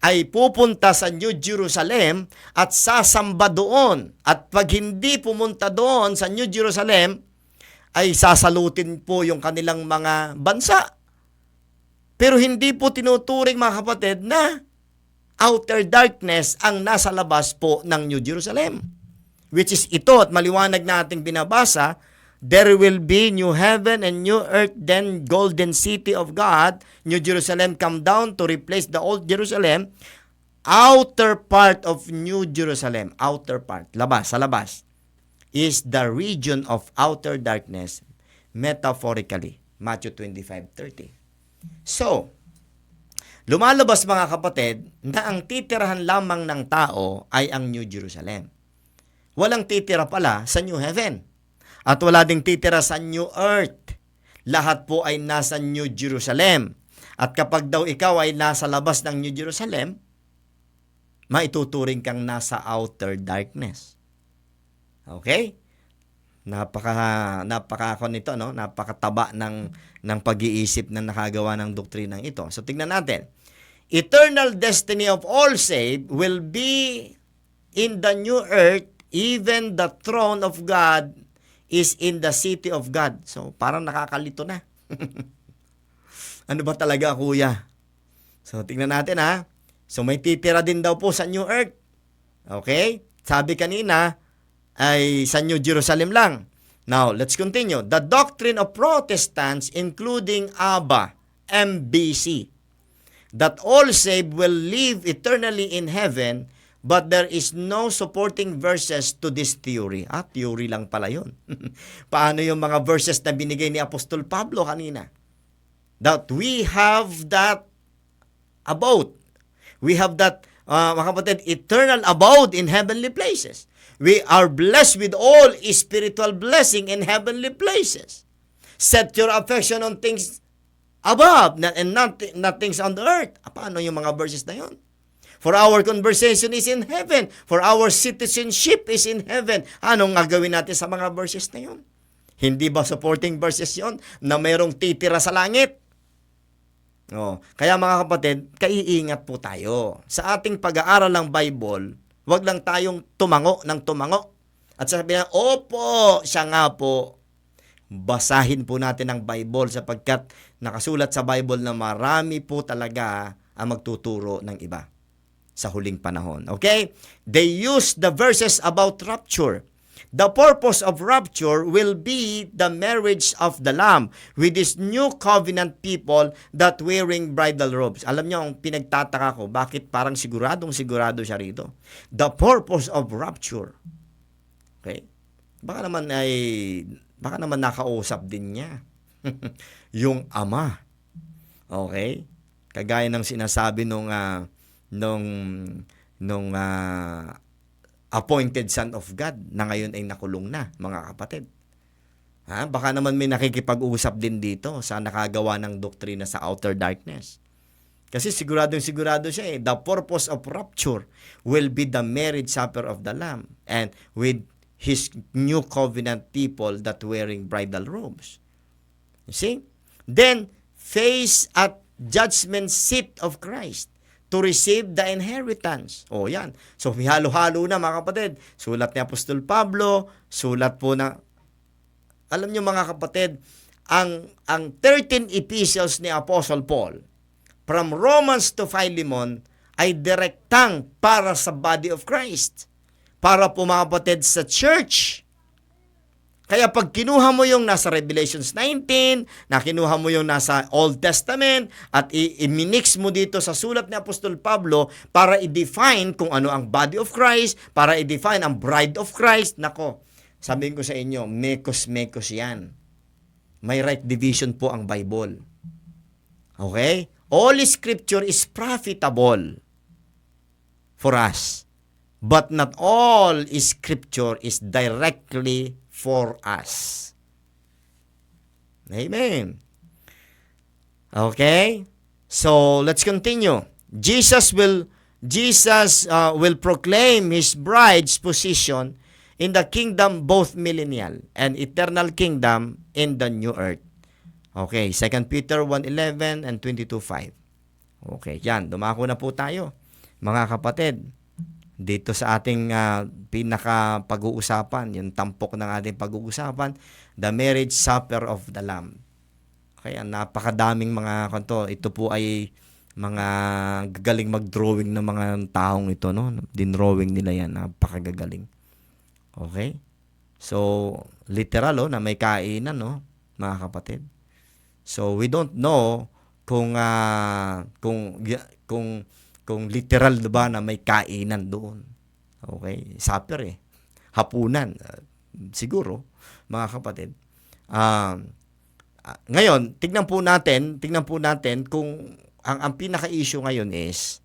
ay pupunta sa New Jerusalem at sasamba doon. At pag hindi pumunta doon sa New Jerusalem, ay sasalutin po yung kanilang mga bansa. Pero hindi po tinuturing, mga kapatid, na outer darkness ang nasa labas po ng New Jerusalem. Which is ito, at maliwanag nating binabasa, there will be new heaven and new earth, then golden city of God, New Jerusalem, come down to replace the old Jerusalem. Outer part of New Jerusalem, outer part, labas, sa labas, is the region of outer darkness, metaphorically, Matthew 25:30. So, lumalabas, mga kapatid, na ang titirahan lamang ng tao ay ang New Jerusalem. Walang titira pala sa New Heaven. At wala ding titira sa New Earth. Lahat po ay nasa New Jerusalem. At kapag daw ikaw ay nasa labas ng New Jerusalem, maituturing kang nasa outer darkness. Okay? Napaka nito, no? Napakataba ng pag-iisip na nakagawa ng doktrinang ito. So tingnan natin. Eternal destiny of all saved will be in the new earth, even the throne of God is in the city of God. So, parang nakakalito na. Ano ba talaga, kuya? So, tingnan natin, ha. So, may titira din daw po sa New Earth. Okay? Sabi kanina, ay sa New Jerusalem lang. Now, let's continue. The doctrine of Protestants, including ABBA, MBC, that all saved will live eternally in heaven, but there is no supporting verses to this theory. Theory lang pala yun. Paano yung mga verses na binigay ni Apostol Pablo kanina? That we have that abode. We have that, mga kapatid, eternal abode in heavenly places. We are blessed with all spiritual blessing in heavenly places. Set your affection on things above and not things on the earth. Paano yung mga verses na yun? For our conversation is in heaven. For our citizenship is in heaven. Anong gagawin natin sa mga verses na yun? Hindi ba supporting verses yon na mayroong titira sa langit? Kaya mga kapatid, kaiingat po tayo. Sa ating pag-aaral ng Bible, wag lang tayong tumango ng tumango. At sabihin, opo, siya nga po. Basahin po natin ang Bible sapagkat nakasulat sa Bible na marami po talaga ang magtuturo ng iba sa huling panahon. Okay? They use the verses about rapture. The purpose of rapture will be the marriage of the Lamb with this new covenant people that wearing bridal robes. Alam niyo, ang pinagtataka ko, bakit parang sigurado siya rito? The purpose of rapture. Okay? Baka naman nakausap din niya. Yung Ama. Okay? Kagaya ng sinasabi nung appointed son of God na ngayon ay nakulong na, mga kapatid. Baka naman may nakikipag-usap din dito sa nakagawa ng doktrina sa outer darkness. Kasi siguro siya The purpose of rapture will be the marriage supper of the Lamb and with His new covenant people that wearing bridal robes. You see? Then, face at judgment seat of Christ to receive the inheritance. Yan. So, halo-halo na, mga kapatid. Sulat ni Apostol Pablo, sulat po na, alam nyo, mga kapatid, ang 13 epistles ni Apostle Paul, from Romans to Philemon, ay direktang para sa body of Christ. Para po, mga kapatid, sa church. Kaya pag kinuha mo yung nasa Revelations 19, na kinuha mo yung nasa Old Testament, at i-mix mo dito sa sulat ni Apostol Pablo para i-define kung ano ang body of Christ, para i-define ang bride of Christ, nako, sabihin ko sa inyo, mekos-mekos yan. May right division po ang Bible. Okay? All Scripture is profitable for us. But not all Scripture is directly for us. Amen. Okay? So, let's continue. Jesus will proclaim His bride's position in the kingdom, both millennial and eternal kingdom in the new earth. Okay, 2 Peter 1:11 and 22:5. Okay, yan. Dumako na po tayo. mga kapatid, dito sa ating pinaka-pag-uusapan, yung tampok ng ating pag-uusapan, the marriage supper of the Lamb. Kaya napakadaming mga kanto. Ito po ay mga gagaling mag-drawing ng mga taong ito, no? Dinrawing nila yan, napakagagaling. Okay? So, literal, na may kainan, no, mga kapatid. So, we don't know kung literal ba na may kainan doon. Okay? Supper hapunan. Siguro, mga kapatid. Ngayon, tignan po natin kung ang pinaka-issue ngayon is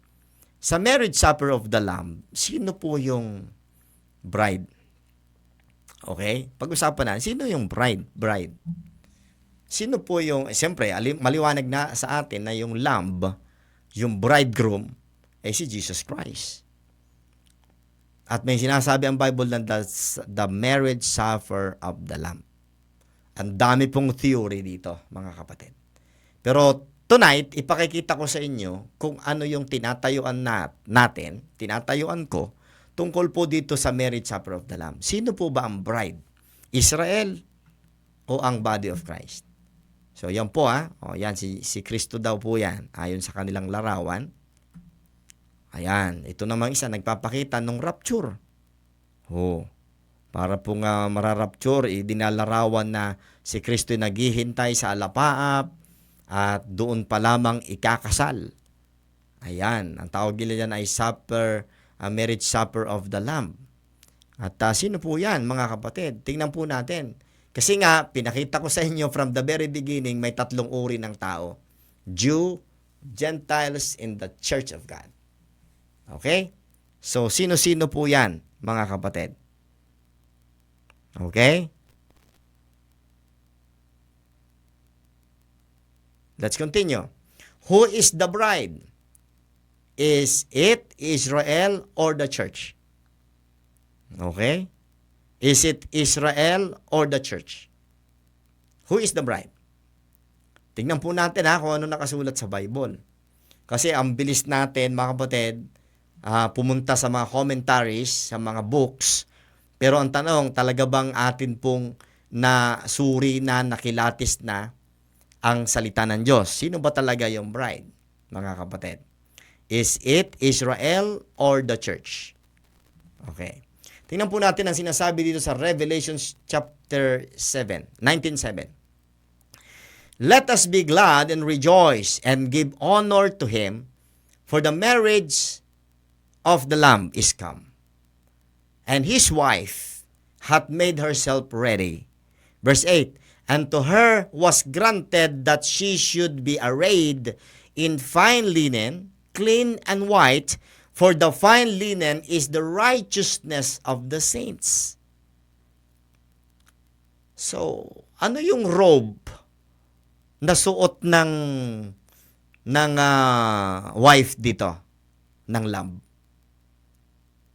sa marriage supper of the Lamb, sino po yung bride? Okay? Pag-usapan na, sino yung bride? Sino po yung, siyempre, maliwanag na sa atin na yung lamb, yung bridegroom, si Jesus Christ. At may sinasabi ang Bible na the marriage supper of the Lamb. Ang dami pong theory dito, mga kapatid. Pero tonight, ipakikita ko sa inyo kung ano yung tinatayuan tinatayuan ko, tungkol po dito sa marriage supper of the Lamb. Sino po ba ang bride? Israel o ang body of Christ? So, yan po yan, si Kristo daw po yan, ayon sa kanilang larawan. Ayan, ito namang isa, nagpapakita ng rapture. Para po nga mararapture, dinalarawan na si Kristo naghihintay sa alapaap at doon pa lamang ikakasal. Ayan, ang tawag nila yan ay marriage supper of the Lamb. At sino po yan, mga kapatid? Tingnan po natin. Kasi nga, pinakita ko sa inyo from the very beginning, may tatlong uri ng tao. Jew, Gentiles, and the Church of God. Okay? So, sino-sino po yan, mga kapatid? Okay? Let's continue. Who is the bride? Is it Israel or the church? Okay? Is it Israel or the church? Who is the bride? Tingnan po natin kung ano nakasulat sa Bible. Kasi ang bilis natin, mga kapatid, pumunta sa mga commentaries, sa mga books. Pero ang tanong, talaga bang atin pong nasuri na, nakilatis na ang salita ng Diyos? Sino ba talaga yung bride, mga kapatid? Is it Israel or the church? Okay. Tingnan po natin ang sinasabi dito sa Revelation chapter 19:7. Let us be glad and rejoice and give honor to him, for the marriage of the Lamb is come, and his wife hath made herself ready. Verse 8, and to her was granted that she should be arrayed in fine linen, clean and white, for the fine linen is the righteousness of the saints. So, ano yung robe na suot ng wife dito, ng Lamb?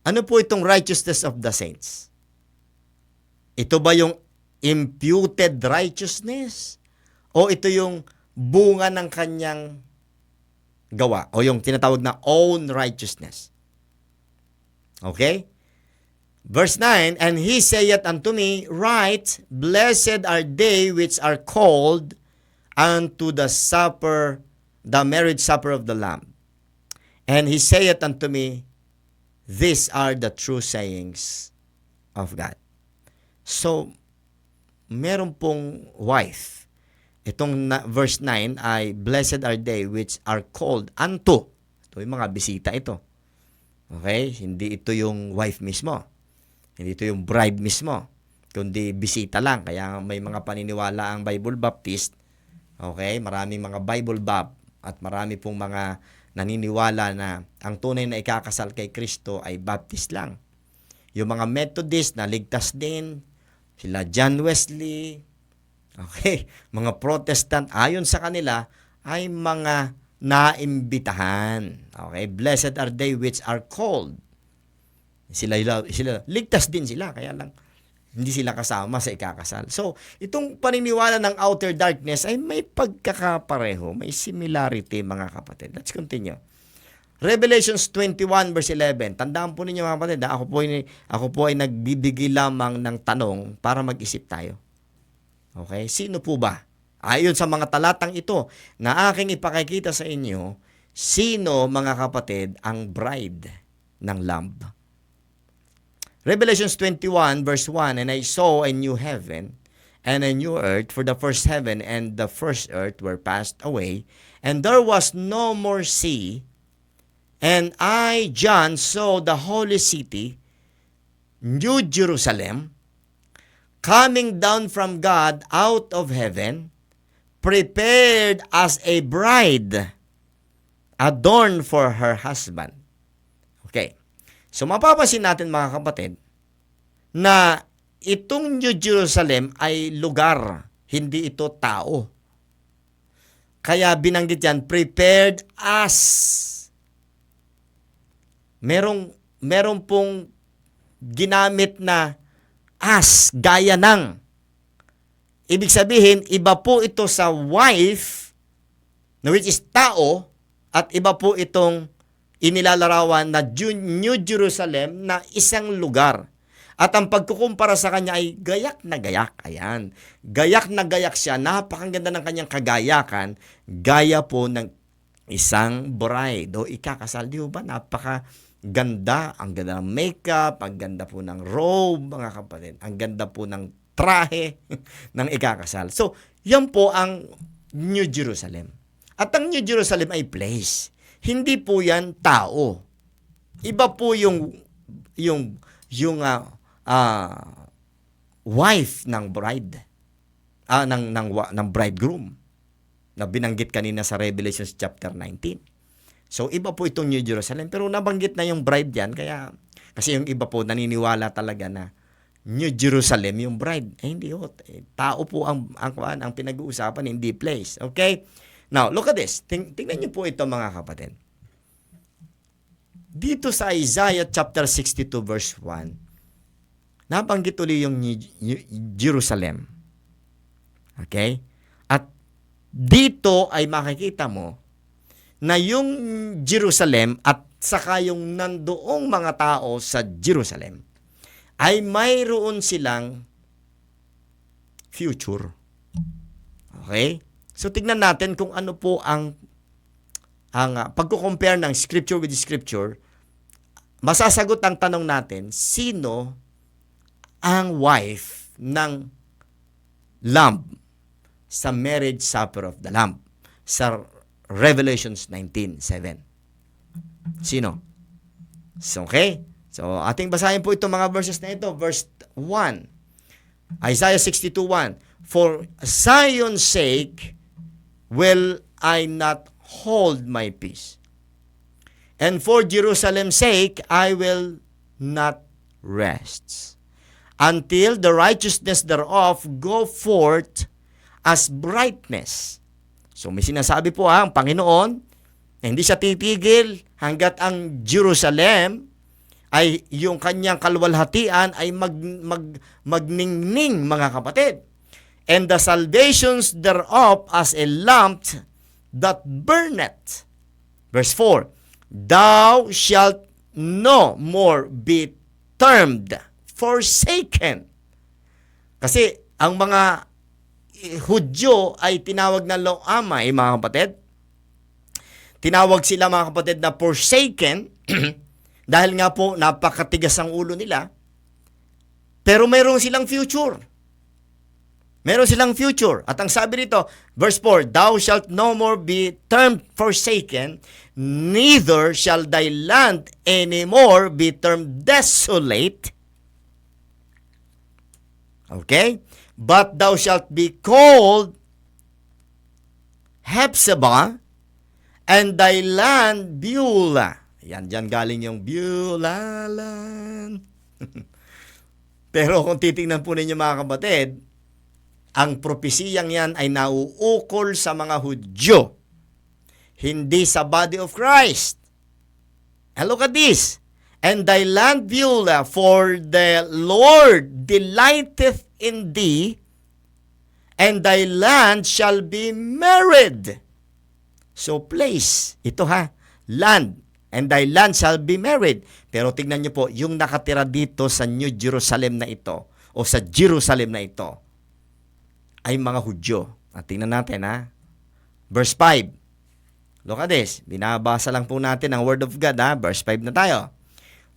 Ano po itong righteousness of the saints? Ito ba yung imputed righteousness? O ito yung bunga ng kanyang gawa? O yung tinatawag na own righteousness? Okay? Verse 9, and he saith unto me, write, blessed are they which are called unto the supper, the marriage supper of the Lamb. And he saith unto me, these are the true sayings of God. So, meron pong wife. Itong verse 9 ay, blessed are they which are called unto. Ito yung mga bisita ito. Okay? Hindi ito yung wife mismo. Hindi ito yung bride mismo. Kundi bisita lang. Kaya may mga paniniwala ang Bible Baptist. Okay? Maraming mga Bible Bap at marami pong mga naniniwala na ang tunay na ikakasal kay Kristo ay Baptist lang. Yung mga Methodist na ligtas din, sila John Wesley, okay, mga Protestant, ayon sa kanila, ay mga naimbitahan. Okay, blessed are they which are called. Sila ligtas din sila, kaya lang hindi sila kasama sa ikakasal. So, itong paniniwala ng outer darkness ay may pagkakapareho, may similarity, mga kapatid. Let's continue. Revelations 21 verse 11. Tandaan po ninyo mga kapatid, ako po ay nagbibigay lamang ng tanong para mag-isip tayo. Okay? Sino po ba? Ayon sa mga talatang ito na aking ipakikita sa inyo, sino mga kapatid ang bride ng Lamb? Revelations 21 verse 1, and I saw a new heaven and a new earth, for the first heaven and the first earth were passed away, and there was no more sea. And I, John, saw the holy city, New Jerusalem, coming down from God out of heaven, prepared as a bride, adorned for her husband. Okay. So mapapansin natin mga kapatid, na itong New Jerusalem ay lugar, hindi ito tao. Kaya binanggit yan, prepared as. Merong pong ginamit na as, gaya ng. Ibig sabihin, iba po ito sa wife, which is tao, at iba po itong inilalarawan na New Jerusalem na isang lugar. At ang pagkukumpara sa kanya ay gayak na gayak. Ayan. Gayak na gayak siya. Napakaganda ng kanyang kagayakan. Gaya po ng isang bride o ikakasal. Di ba? Napakaganda. Ang ganda ng makeup. Ang ganda po ng robe, mga kapatid. Ang ganda po ng trahe ng ikakasal. So, yan po ang New Jerusalem. At ang New Jerusalem ay place. Hindi po yan tao. Iba po yung wife ng bride. Ng bridegroom na binanggit kanina sa Revelation chapter 19. So iba po itong New Jerusalem, pero nabanggit na yung bride diyan, kasi yung iba po naniniwala talaga na New Jerusalem yung bride. Hindi ho. Tao po ang pinag-uusapan, hindi place. Okay? Now, look at this. Tingnan niyo po ito mga kapatid. Dito sa Isaiah chapter 62 verse 1, nabanggit ulit yung Jerusalem. Okay? At dito ay makikita mo na yung Jerusalem at saka yung nandoong mga tao sa Jerusalem ay mayroon silang future. Okay? So tignan natin kung ano po ang pagko-compare ng scripture with scripture. Masasagot ang tanong natin, sino ang wife ng Lamb sa marriage supper of the Lamb sa Revelations 19:7? Sino? So, okay? So, ating basahin po itong mga verses na ito. Verse 1. Isaiah 62:1. For Zion's sake will I not hold my peace, and for Jerusalem's sake I will not rest, until the righteousness thereof go forth as brightness. So may sinasabi po ang Panginoon na hindi siya titigil hanggat ang Jerusalem ay yung kanyang kalwalhatian ay magningning, mga kapatid. And the salvations thereof as a lamp that burneth. Verse 4, thou shalt no more be termed forsaken. Kasi ang mga Hudyo ay tinawag na loamay, mga kapatid. Tinawag sila, mga kapatid, na forsaken dahil nga po napakatigas ang ulo nila. Pero mayroon silang future. Meron silang future. At ang sabi rito, verse 4, thou shalt no more be termed forsaken, neither shall thy land anymore be termed desolate. Okay? But thou shalt be called Hephzibah, and thy land Beulah. Yan, dyan galing yung Beulah land. Pero kung titingnan po ninyo, mga kapatid, ang propesiyang yan ay nauukol sa mga Hudyo, hindi sa body of Christ. And look at this. And thy land Beulah, for the Lord delighteth in thee, and thy land shall be married. So place, ito ha, land. and thy land shall be married. Pero tingnan nyo po, yung nakatira dito sa New Jerusalem na ito, o sa Jerusalem na ito, ay mga Hudyo. At tingnan natin ha. Verse 5. Look at this. Binabasa lang po natin ang Word of God ha. Verse 5 na tayo.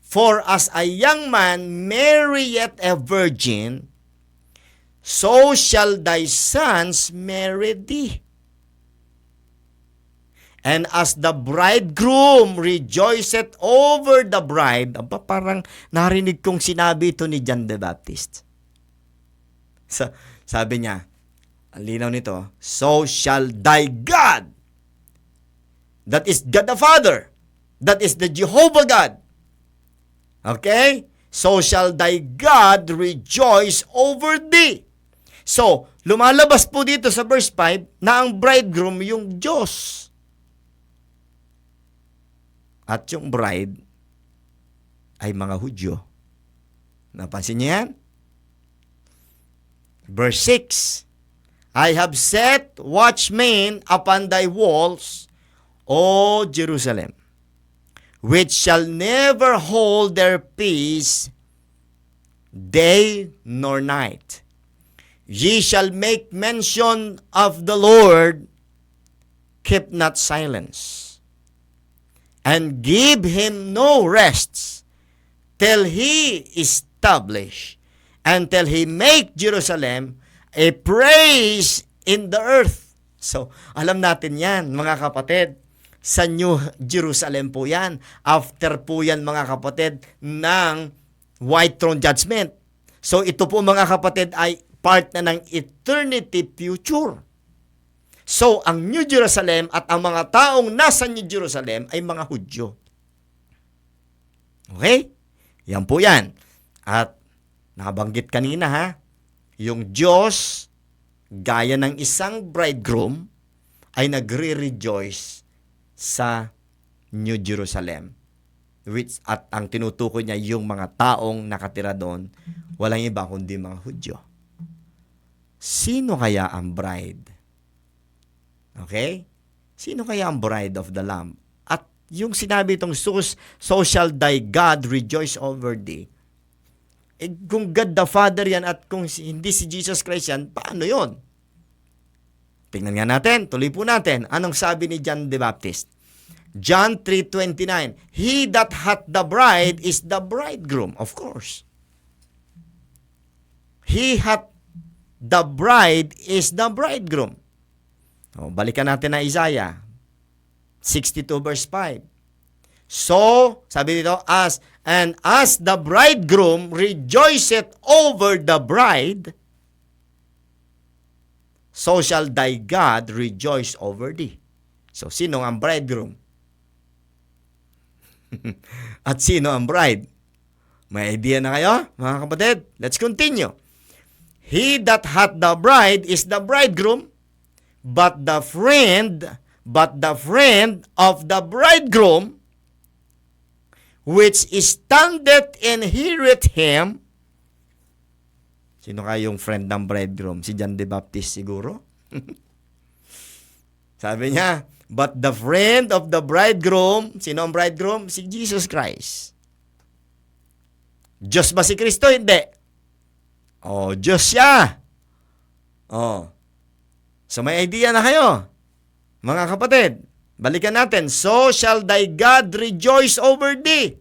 For as a young man marrieth a virgin, so shall thy sons marry thee. And as the bridegroom rejoiceth over the bride, aba, parang narinig kong sinabi ito ni John the Baptist. Sabi niya, ang linaw nito, so shall thy God, that is God the Father, that is the Jehovah God. Okay? So shall thy God rejoice over thee. So, lumalabas po dito sa verse 5 na ang bridegroom yung Diyos. At yung bride ay mga Hudyo. Napansin niyo yan? Verse 6, I have set watchmen upon thy walls, O Jerusalem, which shall never hold their peace day nor night. Ye shall make mention of the Lord, keep not silence, and give him no rests till he establish and till he make Jerusalem a praise in the earth. So, alam natin yan, mga kapatid. Sa New Jerusalem po yan. After po yan, mga kapatid, ng White Throne Judgment. So, ito po, mga kapatid, ay part na ng eternity future. So, ang New Jerusalem at ang mga taong nasa New Jerusalem ay mga Hudyo. Okay? Yan po yan. At nabanggit kanina ha, yung Diyos, gaya ng isang bridegroom, ay nagre-rejoice sa New Jerusalem. At ang tinutukoy niya yung mga taong nakatira doon, walang iba kundi mga Hudyo. Sino kaya ang bride? Okay? Sino kaya ang bride of the Lamb? At yung sinabi itong, so shall thy God rejoice over thee. Eh, kung God the Father yan at kung hindi si Jesus Christ yan, paano yon? Tingnan nga natin, tuloy po natin. Anong sabi ni John the Baptist? John 3:29, he that hath the bride is the bridegroom, of course. He hath the bride is the bridegroom. O, balikan natin na Isaiah 62 verse 5. So, sabi dito, as the bridegroom rejoiceth over the bride, so shall thy God rejoice over thee. So, sino ang bridegroom? At sino ang bride? May idea na kayo, mga kapatid? Let's continue. He that hath the bride is the bridegroom, but the friend of the bridegroom, which standeth and heareth him. Sino kayong friend ng bridegroom? Si John the Baptist siguro? Sabi niya, but the friend of the bridegroom, sino ang bridegroom? Si Jesus Christ. Diyos ba si Kristo? Hindi. Oh, Diyos siya. Oh. So may idea na kayo, mga kapatid. Balikan natin. So shall thy God rejoice over thee.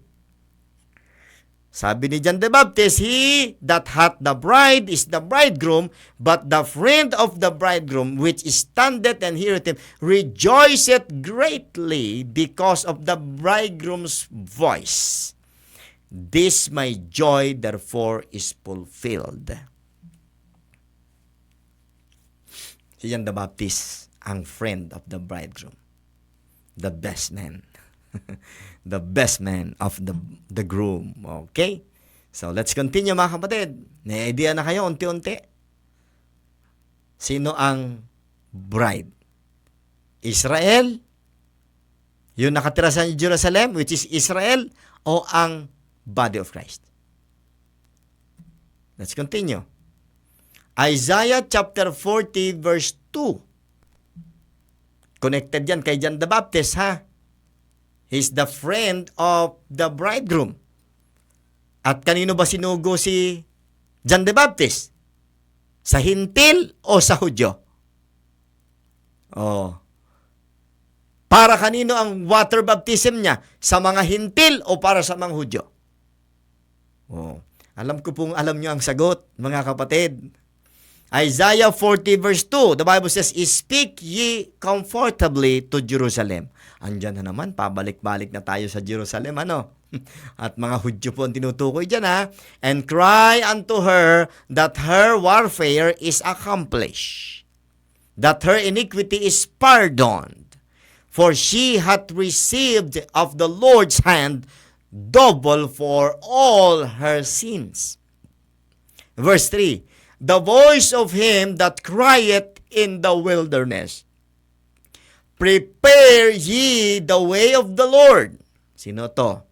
Sabi ni John the Baptist, he that hath the bride is the bridegroom, but the friend of the bridegroom, which standeth and heareth him, rejoiceth greatly because of the bridegroom's voice. This my joy therefore is fulfilled. Si John the Baptist, ang friend of the bridegroom. The best man. The best man of the groom. Okay? So, let's continue mga kapatid. May idea na kayo unti-unti? Sino ang bride? Israel? Yung nakatira sa Jerusalem, which is Israel? O ang body of Christ? Let's continue. Isaiah chapter 40 verse 2. Connected yan kay John the Baptist, ha? He's the friend of the bridegroom. At kanino ba sinugo si John the Baptist? Sa Hintil o sa Hudyo? Oh. Para kanino ang water baptism niya? Sa mga Hintil o para sa mga Hudyo? Oh. Alam ko pong alam nyo ang sagot, mga kapatid. Isaiah 40 verse 2, the Bible says, "Speak ye comfortably to Jerusalem." Andyan na naman, pabalik-balik na tayo sa Jerusalem, ano? At mga Hudyo po ang tinutukoy dyan, ha? "And cry unto her that her warfare is accomplished, that her iniquity is pardoned, for she hath received of the Lord's hand double for all her sins." Verse 3, "The voice of him that crieth in the wilderness, prepare ye the way of the Lord." Sino to?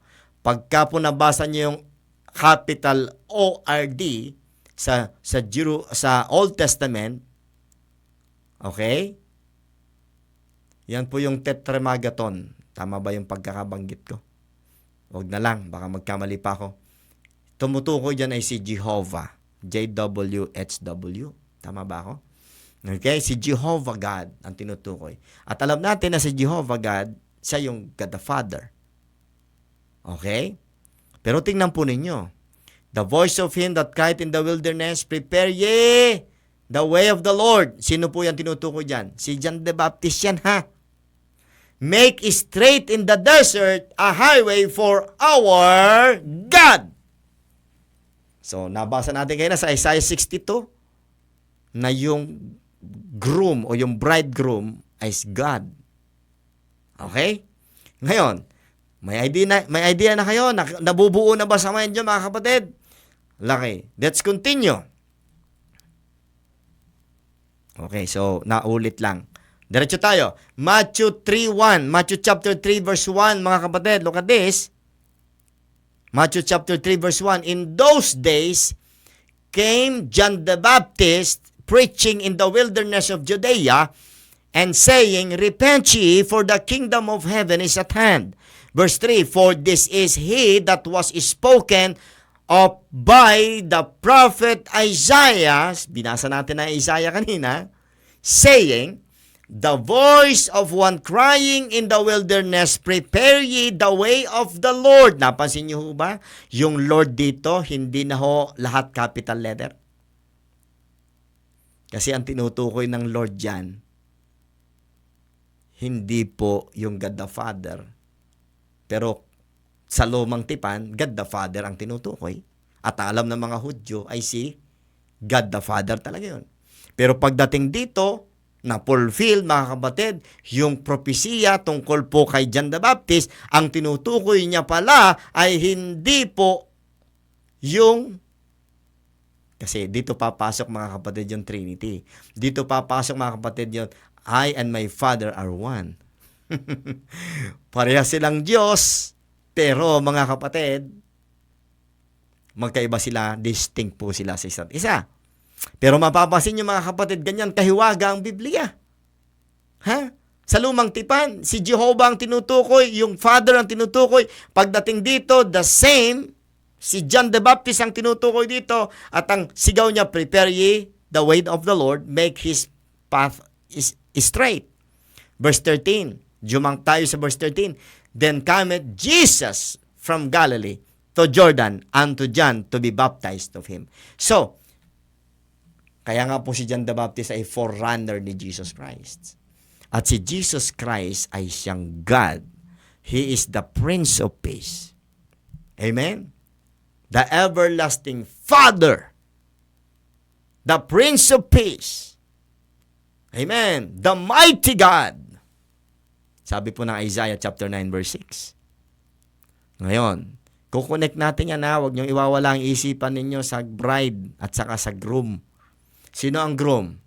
Pagka po nabasa niyo yung capital O-R-D sa Old Testament, okay? Yan po yung tetramagaton. Tama ba yung pagkakabanggit ko? Huwag na lang, baka magkamali pa ako. Tumutukoy dyan ay si Jehovah. J-W-H-W. Tama ba ako? Okay, si Jehovah God ang tinutukoy. At alam natin na si Jehovah God, siya yung God the Father. Okay? Pero tingnan po ninyo. "The voice of him that cried in the wilderness, prepare ye the way of the Lord." Sino po yan tinutukoy dyan? Si John the Baptist yan, ha? "Make straight in the desert a highway for our God." So, nabasa natin kayo na sa Isaiah 62 na yung groom o yung bridegroom is God. Okay? Ngayon, may idea na kayo? Nabubuo na ba sa mind nyo, mga kapatid? Laki. Let's continue. Okay, so naulit lang. Diretso tayo. Matthew 3:1. Matthew chapter 3 verse 1, mga kapatid. Look at this. Matthew chapter 3 verse 1. "In those days came John the Baptist preaching in the wilderness of Judea and saying, Repent ye, for the kingdom of heaven is at hand." Verse 3, "For this is he that was spoken of by the prophet Isaiah," binasa natin na Isaiah kanina, saying, "The voice of one crying in the wilderness, prepare ye the way of the Lord." Napansin niyo ba? Yung Lord dito, hindi na ho lahat capital letter. Kasi ang tinutukoy ng Lord dyan, hindi po yung God the Father. Pero sa lumang tipan, God the Father ang tinutukoy. At alam ng mga Hudyo ay si God the Father talaga yun. Pero pagdating dito, na-fulfill, mga kapatid, yung propesiya tungkol po kay John the Baptist, ang tinutukoy niya pala ay hindi po yung, kasi dito papasok, mga kapatid, yung Trinity. Dito papasok, mga kapatid, yung I and my Father are one. Pareha silang Diyos, pero mga kapatid, magkaiba sila, distinct po sila sa isa't isa. Pero mapapansin nyo, mga kapatid, ganyan kahiwaga ang Biblia. Ha? Sa lumang tipan, si Jehovah ang tinutukoy, yung Father ang tinutukoy. Pagdating dito, the same, si John the Baptist ang tinutukoy dito, at ang sigaw niya, "Prepare ye the way of the Lord, make his path is straight." Verse 13, jumang tayo sa verse 13. "Then cometh Jesus from Galilee to Jordan unto John to be baptized of him." So, kaya nga po si John the Baptist ay forerunner ni Jesus Christ. At si Jesus Christ ay siyang God. He is the Prince of Peace. Amen? The everlasting Father. The Prince of Peace. Amen? The mighty God. Sabi po ng Isaiah chapter 9 verse 6. Ngayon, kukonect natin yan, ha. Huwag niyong iwawala ang isipan ninyo sa bride at saka sa groom. Sino ang groom?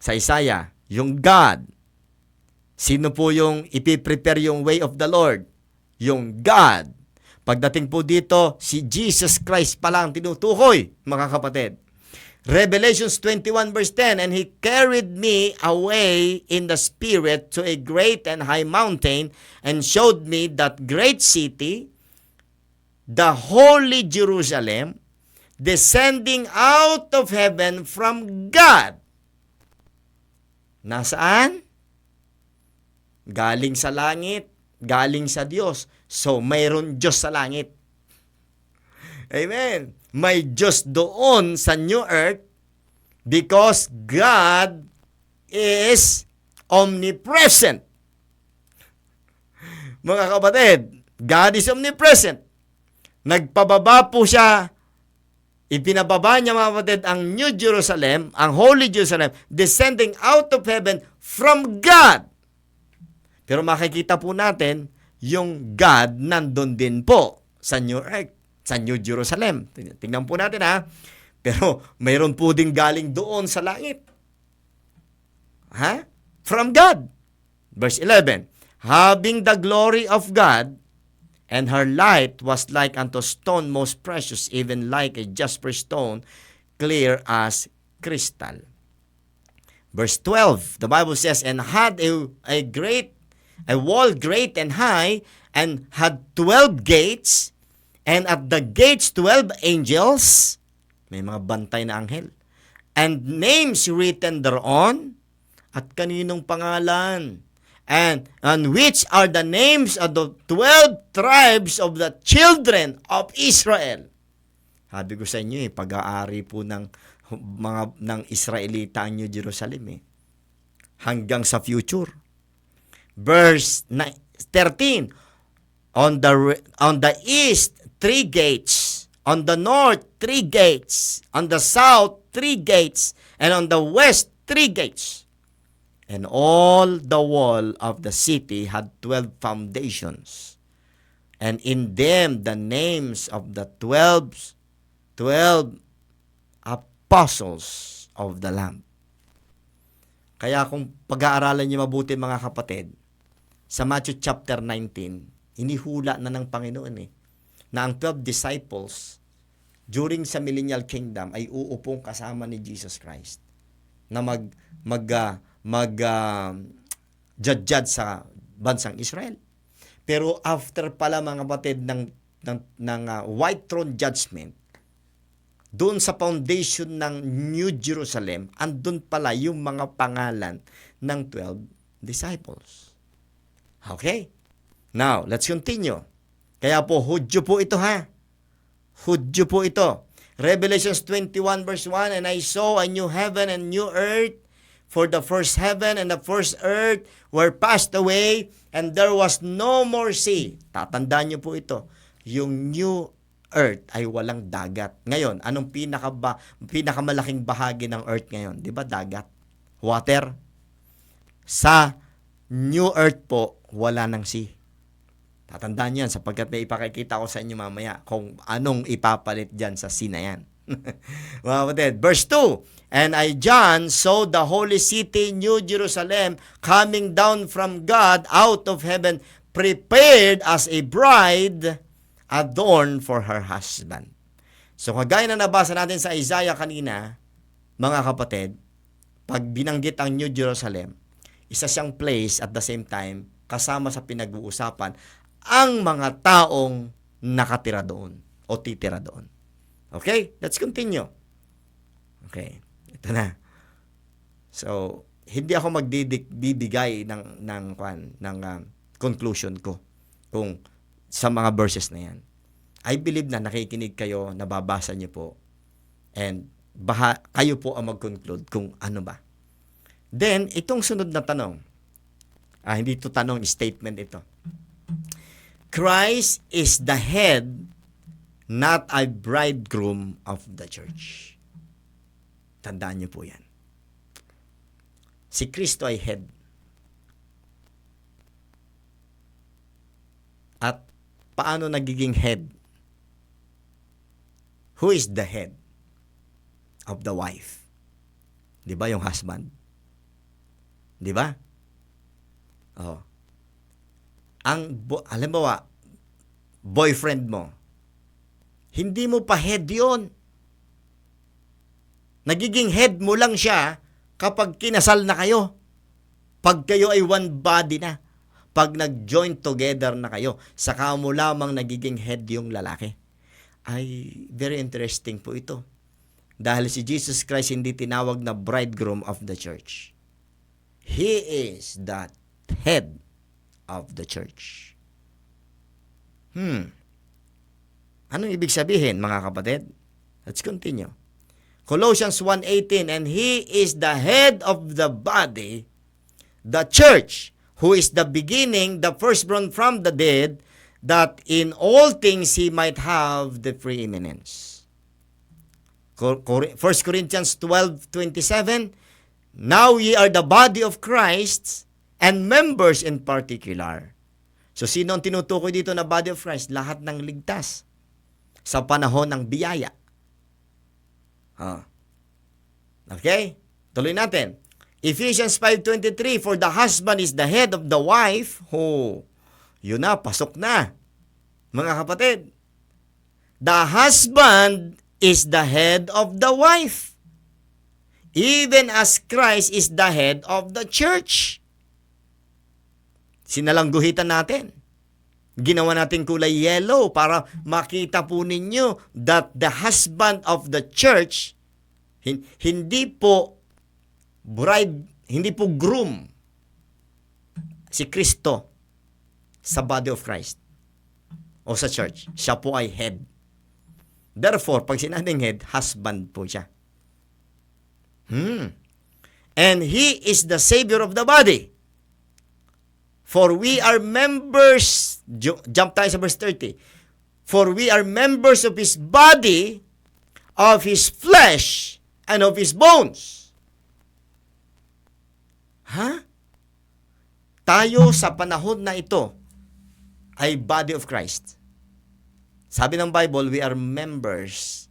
Sa Isaiah, yung God. Sino po yung ipiprepare yung way of the Lord? Yung God. Pagdating po dito, si Jesus Christ pala ang tinutukoy, mga kapatid. Revelations 21 verse 10, and he carried me away in the spirit to a great and high mountain and showed me that great city, the holy Jerusalem, descending out of heaven from God. Nasaan? Galing sa langit, galing sa Diyos. So, mayroon Diyos sa langit. Amen. May Diyos doon sa New Earth because God is omnipresent. Mga kapatid, God is omnipresent. Nagpababa po siya, ipinababa niya mga kapatid ang New Jerusalem, ang Holy Jerusalem, descending out of heaven from God. Pero makikita po natin, yung God nandun din po sa New Earth, sa New Jerusalem. Tingnan po natin ha. Pero mayroon po ding galing doon sa langit. Ha? From God. Verse 11, having the glory of God, and her light was like unto stone most precious, even like a jasper stone, clear as crystal. Verse 12, the Bible says, and had a wall great and high, and had 12 gates, and at the gates 12 angels, may mga bantay na anghel, and names written thereon, at kaninong pangalan, and which are the names of the 12 tribes of the children of Israel. Sabi ko sa inyo pag-aari po ng Israelita ang New Jerusalem hanggang sa future. Verse 13, on the east 3 gates, on the north 3 gates, on the south 3 gates, and on the west 3 gates. And all the wall of the city had 12 foundations, and in them the names of the 12 apostles of the Lamb. Kaya kung pag-aaralan niyo mabuti mga kapatid, sa Matthew chapter 19, inihula na ng Panginoon na ang 12 disciples during sa millennial kingdom ay uupong kasama ni Jesus Christ na judge sa bansang Israel. Pero after pala mga kapatid ng white throne judgment, doon sa foundation ng New Jerusalem, andun pala yung mga pangalan ng 12 disciples. Okay? Now, let's continue. Kaya po, Hudyo po ito ha. Hudyo po ito. Revelations 21 verse 1, and I saw a new heaven and new earth, for the first heaven and the first earth were passed away, and there was no more sea. Tatandaan niyo po ito. Yung new earth ay walang dagat. Ngayon, anong pinakamalaking bahagi ng earth ngayon? Di ba dagat? Water. Sa new earth po, wala ng sea. Tatandaan niyo yan sapagkat may ipakikita ko sa inyo mamaya kung anong ipapalit dyan sa sea na yan. Mga kapatid, verse 2, and I, John, saw the holy city, New Jerusalem, coming down from God out of heaven, prepared as a bride, adorned for her husband. So, kagaya na nabasa natin sa Isaiah kanina, mga kapatid, pag binanggit ang New Jerusalem, isa siyang place at the same time, kasama sa pinag-uusapan, ang mga taong nakatira doon o titira doon. Okay? Let's continue. Okay. Ito na. So, hindi ako magbibigay ng conclusion ko kung sa mga verses na yan. I believe na nakikinig kayo, nababasa niyo po, and kayo po ang mag-conclude kung ano ba. Then, itong sunod na tanong, hindi ito tanong, statement ito. Christ is the head, not a bridegroom of the church. Tandaan niyo po yan. Si Kristo ay head. At paano nagiging head? Who is the head of the wife? Di ba yung husband? Di ba? Oh. Halimbawa, boyfriend mo, hindi mo pa head yun. Nagiging head mo lang siya kapag kinasal na kayo. Pag kayo ay one body na. Pag nag-join together na kayo, saka mo lamang nagiging head yung lalaki. Ay, very interesting po ito. Dahil si Jesus Christ hindi tinawag na bridegroom of the church. He is the head of the church. Anong ibig sabihin, mga kapatid? Let's continue. Colossians 1:18, and He is the head of the body, the church, who is the beginning, the firstborn from the dead, that in all things He might have the preeminence. 1 Corinthians 12:27, now ye are the body of Christ, and members in particular. So, sino ang tinutukoy dito na body of Christ? Lahat ng ligtas sa panahon ng biyaya. Okay? Tuloy natin. Ephesians 5:23, for the husband is the head of the wife. Yun na, pasok na. Mga kapatid, the husband is the head of the wife. Even as Christ is the head of the church. Sinalangguhitan natin. Ginawa natin kulay yellow para makita po ninyo that the husband of the church, hindi po bride, hindi po groom si Kristo sa body of Christ o sa church. Siya po ay head. Therefore, pag sinabing head, husband po siya. And He is the Savior of the body. For we are members, jump tayo sa verse 30. For we are members of His body, of His flesh, and of His bones. Tayo sa panahon na ito ay body of Christ. Sabi ng Bible, we are members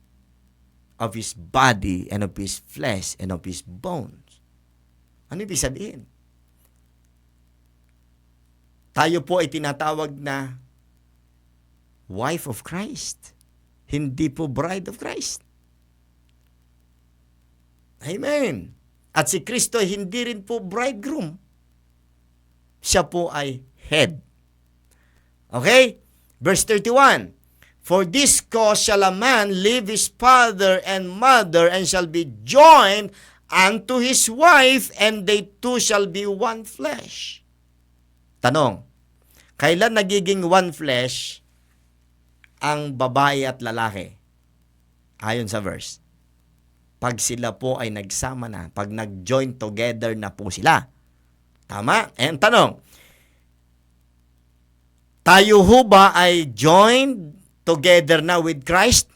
of His body and of His flesh and of His bones. Ano ibig sabihin? Tayo po ay tinatawag na wife of Christ. Hindi po bride of Christ. Amen. At si Kristo hindi rin po bridegroom. Siya po ay head. Okay? Verse 31. For this cause shall a man leave his father and mother and shall be joined unto his wife, and they two shall be one flesh. Tanong, kailan nagiging one flesh ang babae at lalaki? Ayon sa verse. Pag sila po ay nagsama na, pag nag-join together na po sila. Tama? And tanong, tayo ho ba ay joined together na with Christ?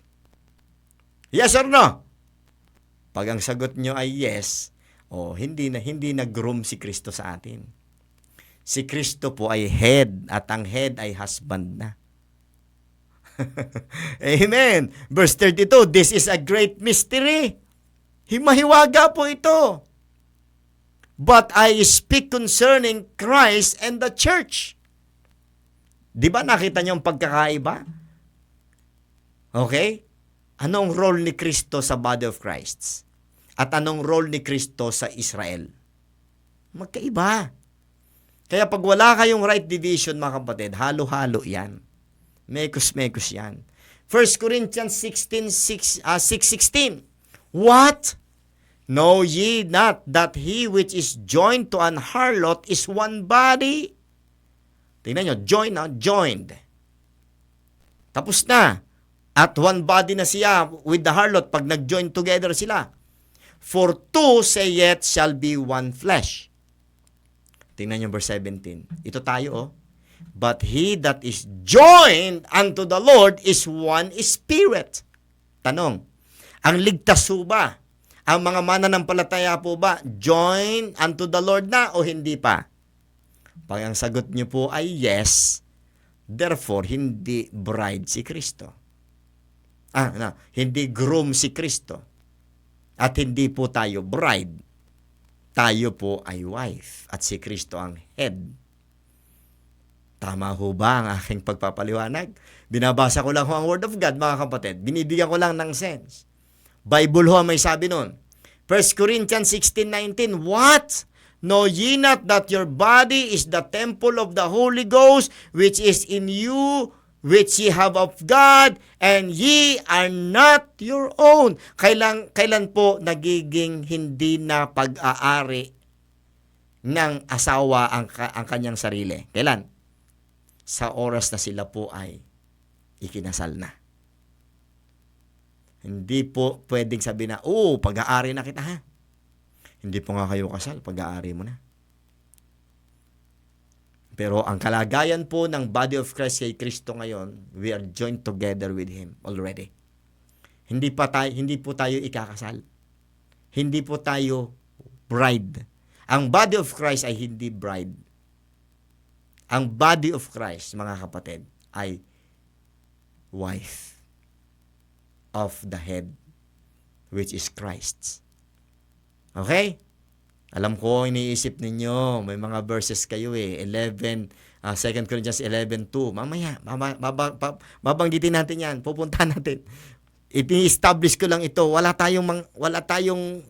Yes or no? Pag ang sagot nyo ay yes, hindi na groom si Kristo sa atin. Si Kristo po ay head at ang head ay husband na. Amen. Verse 32, this is a great mystery. Himahiwaga po ito. But I speak concerning Christ and the church. Di ba nakita niyo ang pagkakaiba? Okay? Anong role ni Kristo sa body of Christ? At anong role ni Kristo sa Israel? Magkaiba. Kaya pag wala kayong right division, mga kapatid, halo-halo yan. Mekos-mekos yan. 1 Corinthians 6:16. What? Know ye not that he which is joined to an harlot is one body? Tingnan nyo, joined. Tapos na. At one body na siya with the harlot pag nag-join together sila. For two, say yet, shall be one flesh. Tingnan nyo verse 17. Ito tayo, But he that is joined unto the Lord is one spirit. Tanong, ang ligtas po ba? Ang mga mananampalataya po ba join unto the Lord na o hindi pa? Pag ang sagot nyo po ay yes, therefore hindi bride si Kristo. Hindi groom si Kristo. At hindi po tayo bride. Tayo po ay wife at si Kristo ang head. Tama ho ba ang aking pagpapaliwanag? Binabasa ko lang ho ang Word of God, mga kapatid. Binibigyan ko lang ng sense. Bible ho may sabi nun. 1 Corinthians 16:19, what? Know ye not that your body is the temple of the Holy Ghost, which is in you, which ye have of God, and ye are not your own. Kailan po nagiging hindi na pag-aari ng asawa ang kanyang sarili? Kailan? Sa oras na sila po ay ikinasal na. Hindi po pwedeng sabihin na, pag-aari na kita ha. Hindi po nga kayo kasal, pag-aari mo na. Pero ang kalagayan po ng body of Christ kay Kristo ngayon, we are joined together with Him already. Hindi po tayo ikakasal. Hindi po tayo bride. Ang body of Christ ay hindi bride. Ang body of Christ, mga kapatid, ay wife of the head, which is Christ. Okay? Alam ko, iniisip ninyo, may mga verses kayo 2 Corinthians 11:2. Mamaya, babanggitin natin yan, pupunta natin. I-establish ko lang ito, wala tayong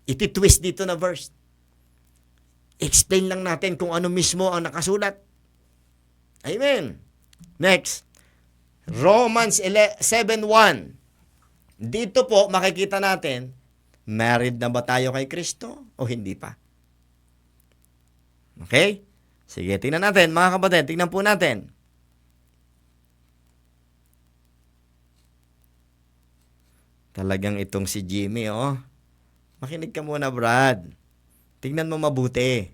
iti-twist dito na verse. Explain lang natin kung ano mismo ang nakasulat. Amen. Next, Romans 7:1. Dito po makikita natin, married na ba tayo kay Kristo o hindi pa? Okay? Sige, tingnan natin mga kapatid, tingnan po natin. Talagang itong si Jimmy, Makinig ka muna, Brad. Tingnan mo mabuti.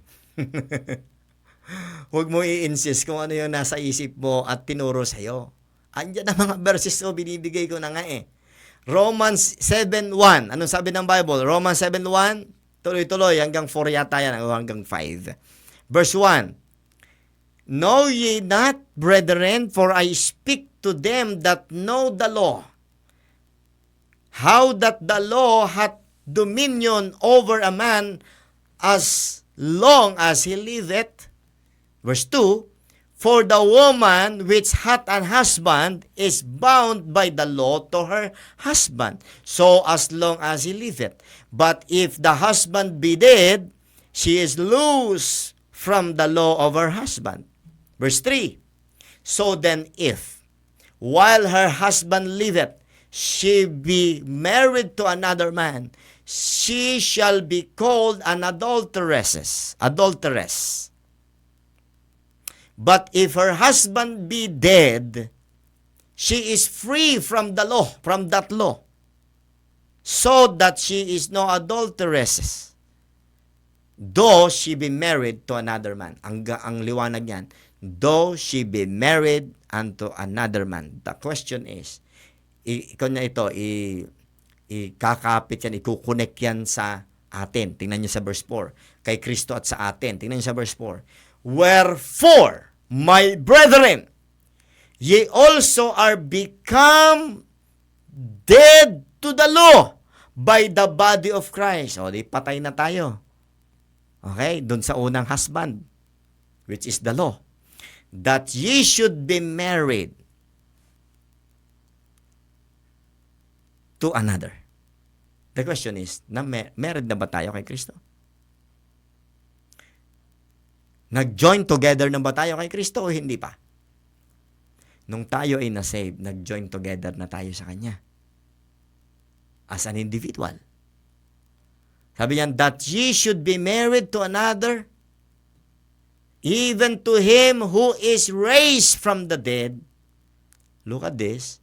Huwag mo i-insist kung ano yung nasa isip mo at tinuro sa'yo. Andiyan ang mga verses binibigay ko na nga Romans 7:1. Anong sabi ng Bible? Romans 7:1. Tuloy-tuloy hanggang 4 yata yan, hanggang 5. Verse 1. Know ye not, brethren, for I speak to them that know the law, how that the law hath dominion over a man as long as he liveth. Verse 2. For the woman which hath an husband is bound by the law to her husband, so as long as he liveth. But if the husband be dead, she is loose from the law of her husband. Verse 3. So then if, while her husband liveth, she be married to another man, she shall be called an adulteress. But if her husband be dead, she is free from the law, from that law, so that she is no adulteress, though she be married to another man. Ang liwanag niyan, though she be married unto another man. The question is, ikakapit yan, ikukonek yan sa atin. Tingnan niyo sa verse 4. Kay Kristo at sa atin. Tingnan niyo sa verse 4. Wherefore, my brethren, ye also are become dead to the law by the body of Christ. O, di patay na tayo. Okay? Doon sa unang husband, which is the law. That ye should be married to another. The question is, married na ba tayo kay Kristo? Nag-join together na ba tayo kay Kristo o hindi pa? Nung tayo ay na-save, nag-join together na tayo sa Kanya. As an individual. Sabi niyan, that ye should be married to another, even to him who is raised from the dead. Look at this.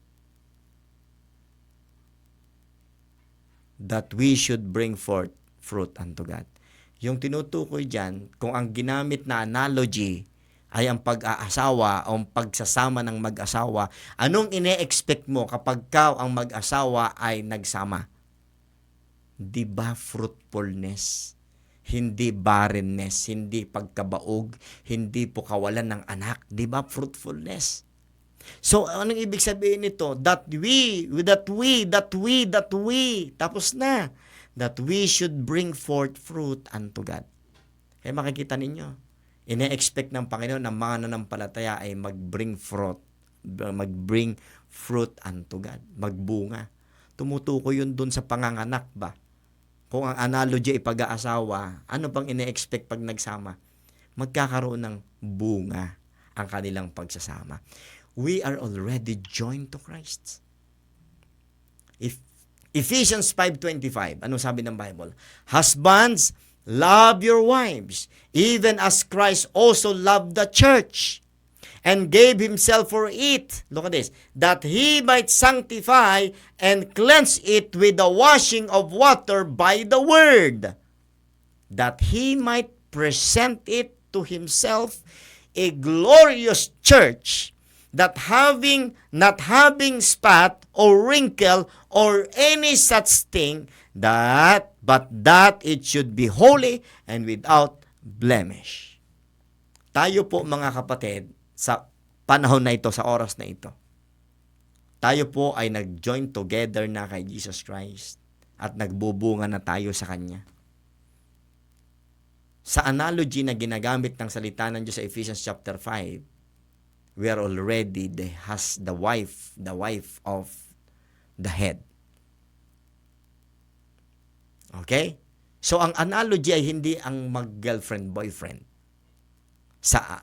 That we should bring forth fruit unto God. Yung tinutukoy dyan, kung ang ginamit na analogy ay ang pag-aasawa o ang pagsasama ng mag-asawa, anong ine-expect mo kapag ka ang mag-asawa ay nagsama? Di ba fruitfulness? Hindi barrenness, hindi pagkabaog, hindi po kawalan ng anak. Di ba fruitfulness? So, anong ibig sabihin nito? That we, tapos na. That we should bring forth fruit unto God. Kaya makikita ninyo, ine-expect ng Panginoon na mga nanampalataya ay mag-bring fruit unto God. Magbunga. Tumutukoy yun dun sa panganganak ba? kung ang analogy ay pag-aasawa, ano bang ine-expect pag nagsama? Magkakaroon ng bunga ang kanilang pagsasama. We are already joined to Christ. If Ephesians 5:25, anong sabi ng Bible? Husbands, love your wives, even as Christ also loved the church and gave himself for it. Look at this. That he might sanctify and cleanse it with the washing of water by the word. That he might present it to himself a glorious church, that not having spot or wrinkle or any such thing, but that it should be holy and without blemish. Tayo po mga kapatid, sa panahon na ito, sa oras na ito, tayo po ay nag-join together na kay Jesus Christ at nagbubunga na tayo sa Kanya. Sa analogy na ginagamit ng salita ng Diyos sa Ephesians chapter 5, we are already the wife of the head. Okay? So ang analogy ay hindi ang mag-girlfriend boyfriend sa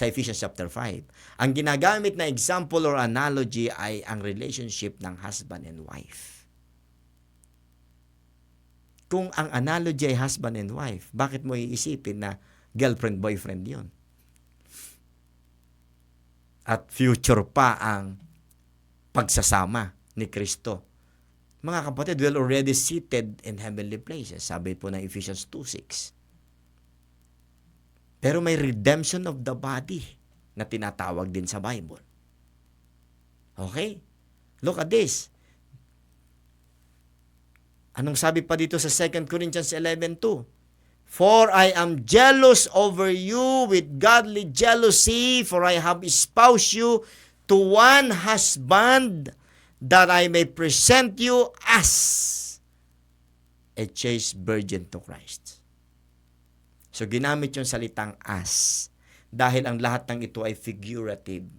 Ephesians chapter 5. Ang ginagamit na example or analogy ay ang relationship ng husband and wife. Kung ang analogy ay husband and wife, bakit mo iisipin na girlfriend boyfriend 'yon? At future pa ang pagsasama ni Kristo. Mga kapatid, we're already seated in heavenly places. Sabi po ng Ephesians 2:6. Pero may redemption of the body na tinatawag din sa Bible. Okay? Look at this. Anong sabi pa dito sa 2 Corinthians 11:2? For I am jealous over you with godly jealousy, for I have espoused you to one husband, that I may present you as a chaste virgin to Christ. So ginamit yung salitang as, dahil ang lahat ng ito ay figurative.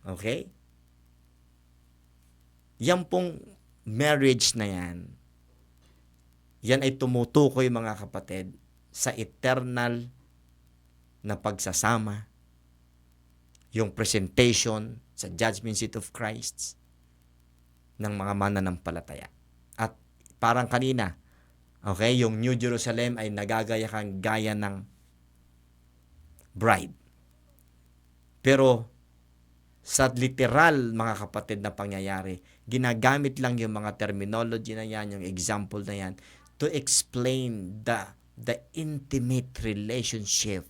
Okay? Yan pong marriage na yan ay tumutukoy mga kapatid sa eternal na pagsasama, yung presentation sa judgment seat of Christ ng mga mananampalataya. At parang kanina, okay, yung New Jerusalem ay nagagaya kang gaya ng bride. Pero sa literal, mga kapatid, na pangyayari, ginagamit lang yung mga terminology na yan, yung example na yan, to explain the intimate relationship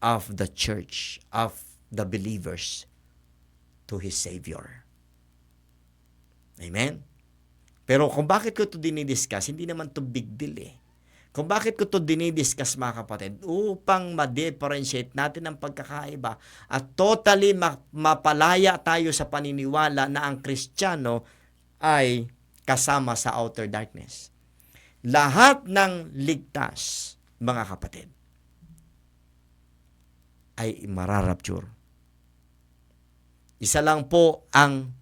of the church, of the believers to His Savior. Amen? Pero kung bakit ko ito dinidiscuss, hindi naman to big deal eh. Kung bakit ko ito dinidiscuss, mga kapatid, upang ma-differentiate natin ang pagkakaiba at totally mapalaya tayo sa paniniwala na ang Kristiyano ay kasama sa outer darkness. Lahat ng ligtas, mga kapatid, ay mararapture. Isa lang po ang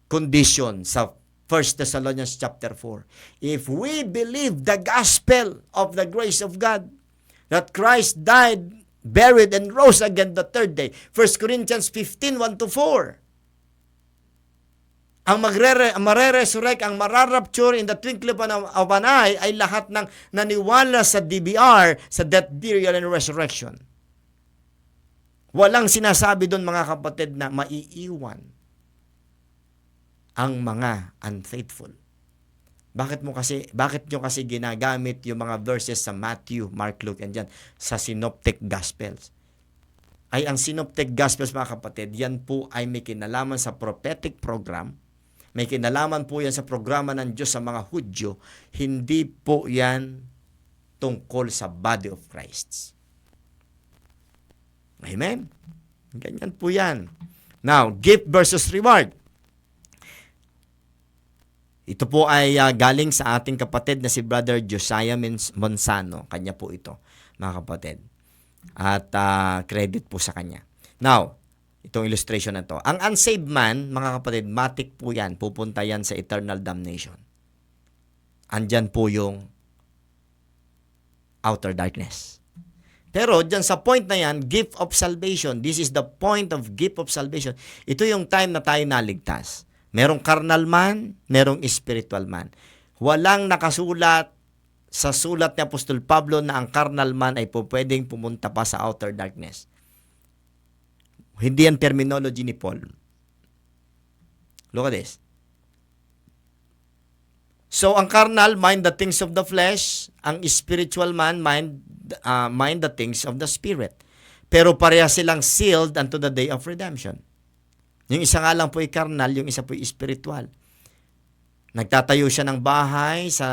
condition sa 1 Thessalonians chapter 4. If we believe the gospel of the grace of God, that Christ died, buried, and rose again the third day. 1 Corinthians 15, 1-4. Ang mareresurrect, ang mararapture in the twinkling of an eye ay lahat ng naniwala sa DBR, sa death, burial, and resurrection. Walang sinasabi doon, mga kapatid, na maiiwan ang mga unfaithful. Bakit nyo kasi ginagamit yung mga verses sa Matthew, Mark, Luke, and John sa Synoptic Gospels? Ay ang Synoptic Gospels, mga kapatid, yan po ay may kinalaman sa prophetic program. May kinalaman po yan sa programa ng Diyos sa mga Hudyo. Hindi po yan tungkol sa body of Christ. Amen? Ganyan po yan. Now, gift versus reward. Ito po ay galing sa ating kapatid na si Brother Josiah Monsano. Kanya po ito, mga kapatid. At credit po sa kanya. Now, Itong illustration na to. Ang unsaved man, mga kapatid, matik po yan. Pupunta yan sa eternal damnation. Andyan po yung outer darkness. Pero dyan sa point na yan, gift of salvation. This is the point of gift of salvation. Ito yung time na tayo naligtas. Merong carnal man, merong spiritual man. Walang nakasulat sa sulat ni Apostol Pablo na ang carnal man ay pwedeng pumunta pa sa outer darkness. Hindi yan terminology ni Paul. Look at this. So, ang carnal, mind the things of the flesh. Ang spiritual man, mind the things of the spirit. Pero pareha silang sealed unto the day of redemption. Yung isa nga lang po ay carnal, yung isa po ay spiritual. Nagtatayo siya ng bahay sa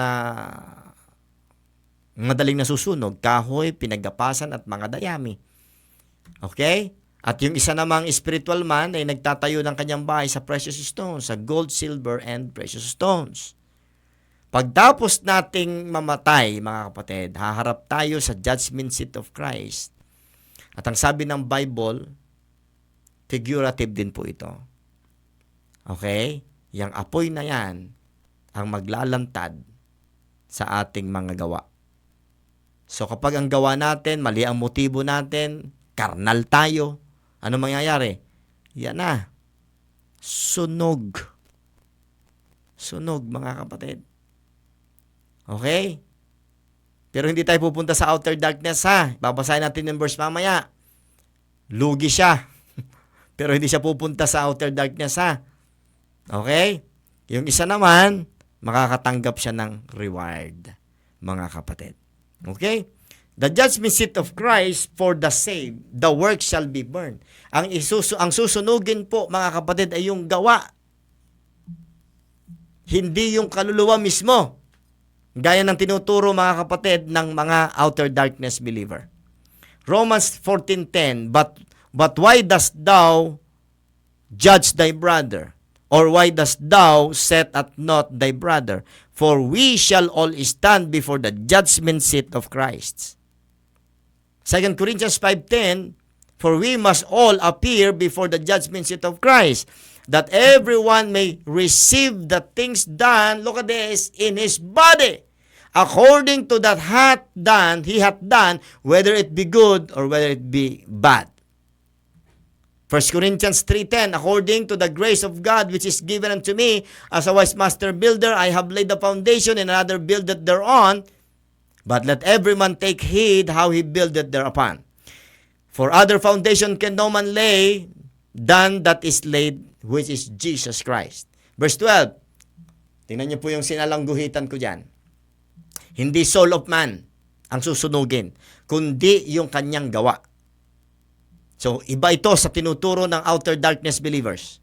madaling nasusunog, kahoy, pinaggapasan at mga dayami. Okay? At yung isa namang spiritual man ay nagtatayo ng kanyang bahay sa precious stones, sa gold, silver, and precious stones. Pagtapos nating mamatay, mga kapatid, haharap tayo sa judgment seat of Christ. At ang sabi ng Bible, figurative din po ito. Okay? Yang apoy na yan ang maglalantad sa ating mga gawa. So kapag ang gawa natin, mali ang motibo natin, karnal tayo, ano mangyayari? Yan na. Sunog. Sunog, mga kapatid. Okay? Pero hindi tayo pupunta sa outer darkness, ha? Babasahin natin yung verse mamaya. Lugi siya. Pero hindi siya pupunta sa outer darkness, ha? Okay? Yung isa naman, makakatanggap siya ng reward, mga kapatid. Okay? The judgment seat of Christ for the saved, the work shall be burned. Ang susunugin po, mga kapatid, ay yung gawa. Hindi yung kaluluwa mismo. Gaya ng tinuturo, mga kapatid, ng mga outer darkness believer. Romans 14:10, But why dost thou judge thy brother? Or why dost thou set at naught thy brother? For we shall all stand before the judgment seat of Christ. 2 Corinthians 5:10, For we must all appear before the judgment seat of Christ, that everyone may receive the things done, look at this, in his body, according to that he hath done, whether it be good or whether it be bad. 1 Corinthians 3:10, According to the grace of God which is given unto me, as a wise master builder, I have laid the foundation, and another buildeth thereon. But let every man take heed how he buildeth thereupon. For other foundation can no man lay than that is laid, which is Jesus Christ. Verse 12, tingnan niyo po yung sinalangguhitan ko dyan. Hindi soul of man ang susunugin, kundi yung kanyang gawa. So, iba ito sa tinuturo ng outer darkness believers.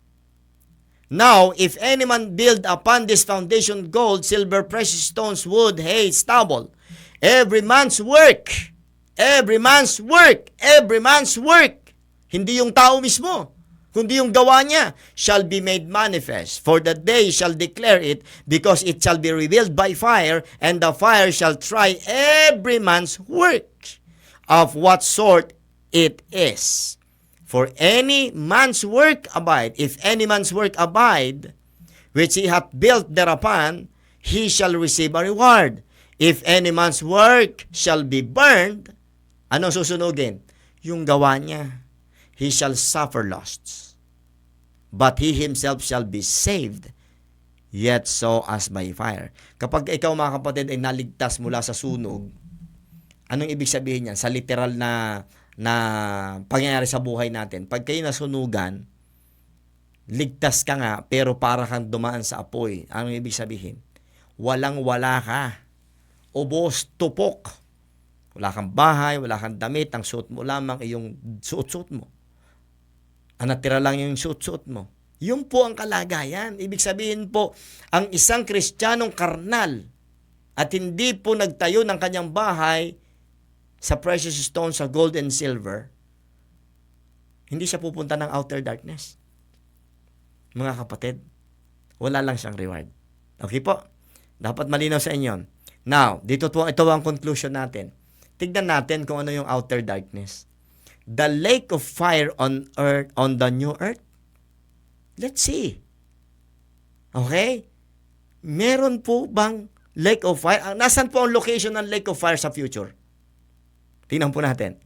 Now, if any man build upon this foundation gold, silver, precious stones, wood, hay, stubble, every man's work, hindi yung tao mismo, kundi yung gawa niya, shall be made manifest. For the day shall declare it, because it shall be revealed by fire, and the fire shall try every man's work, of what sort it is. For any man's work abide, if any man's work abide, which he hath built thereupon, he shall receive a reward. If any man's work shall be burned, anong susunugin? Yung gawa niya. He shall suffer loss, but he himself shall be saved, yet so as by fire. Kapag ikaw, mga kapatid, ay naligtas mula sa sunog, anong ibig sabihin niyan? Sa literal na pangyayari sa buhay natin. Pag kayo nasunugan, ligtas ka nga, pero para kang dumaan sa apoy. Anong ibig sabihin? Walang-wala ka. Ubos, tupok. Wala kang bahay, wala kang damit, ang suot mo lamang ay yung suot-suot mo. Ang natira lang yung suot-suot mo. Yun po ang kalagayan. Ibig sabihin po, ang isang Kristiyanong karnal at hindi po nagtayo ng kanyang bahay sa precious stones, sa gold and silver, hindi siya pupunta ng outer darkness. Mga kapatid, wala lang siyang reward. Okay po? Dapat malinaw sa inyo. Now, ito ang conclusion natin. Tignan natin kung ano yung outer darkness. the lake of fire on earth, on the new earth? Let's see. Okay? Meron po bang lake of fire? Nasaan po ang location ng lake of fire sa future? Tingnan po natin.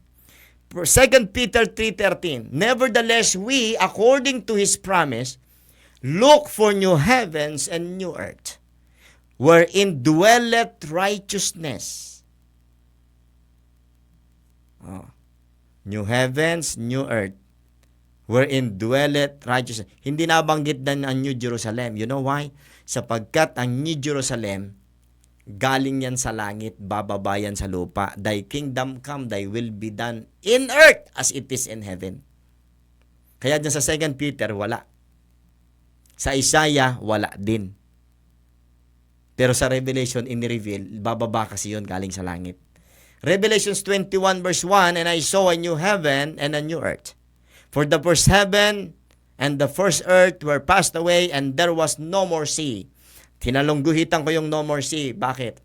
2 Peter 3:13, nevertheless, we, according to His promise, look for new heavens and new earth, wherein dwelleth righteousness. New heavens, new earth, wherein dwelleth righteousness. Hindi nabanggit na ang New Jerusalem. You know why? Sapagkat ang New Jerusalem, galing yan sa langit, bababa yan sa lupa. Thy kingdom come, thy will be done in earth as it is in heaven. Kaya dyan sa 2 Peter, wala. Sa Isaiah, wala din. Pero sa Revelation, in-reveal, bababa kasi yun galing sa langit. Revelations 21 verse 1, and I saw a new heaven and a new earth. For the first heaven and the first earth were passed away, and there was no more sea. Tinalungguhitan ko yung no more sea. Bakit?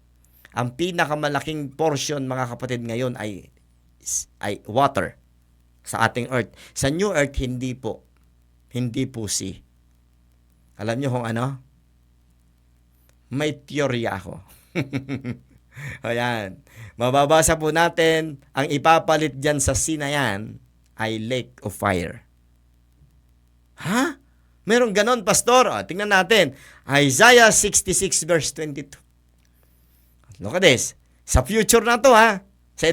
Ang pinakamalaking portion, mga kapatid, ngayon ay water sa ating earth. Sa new earth, hindi po. Hindi po sea. Alam niyo kung ano? May teorya ako. Ayan. Mababasa po natin, ang ipapalit dyan sa sea na yan ay lake of fire. Ha? Meron ganon, pastor. Tingnan natin. Isaiah 66 verse 22. Look at this. Sa future na to, ha? Sa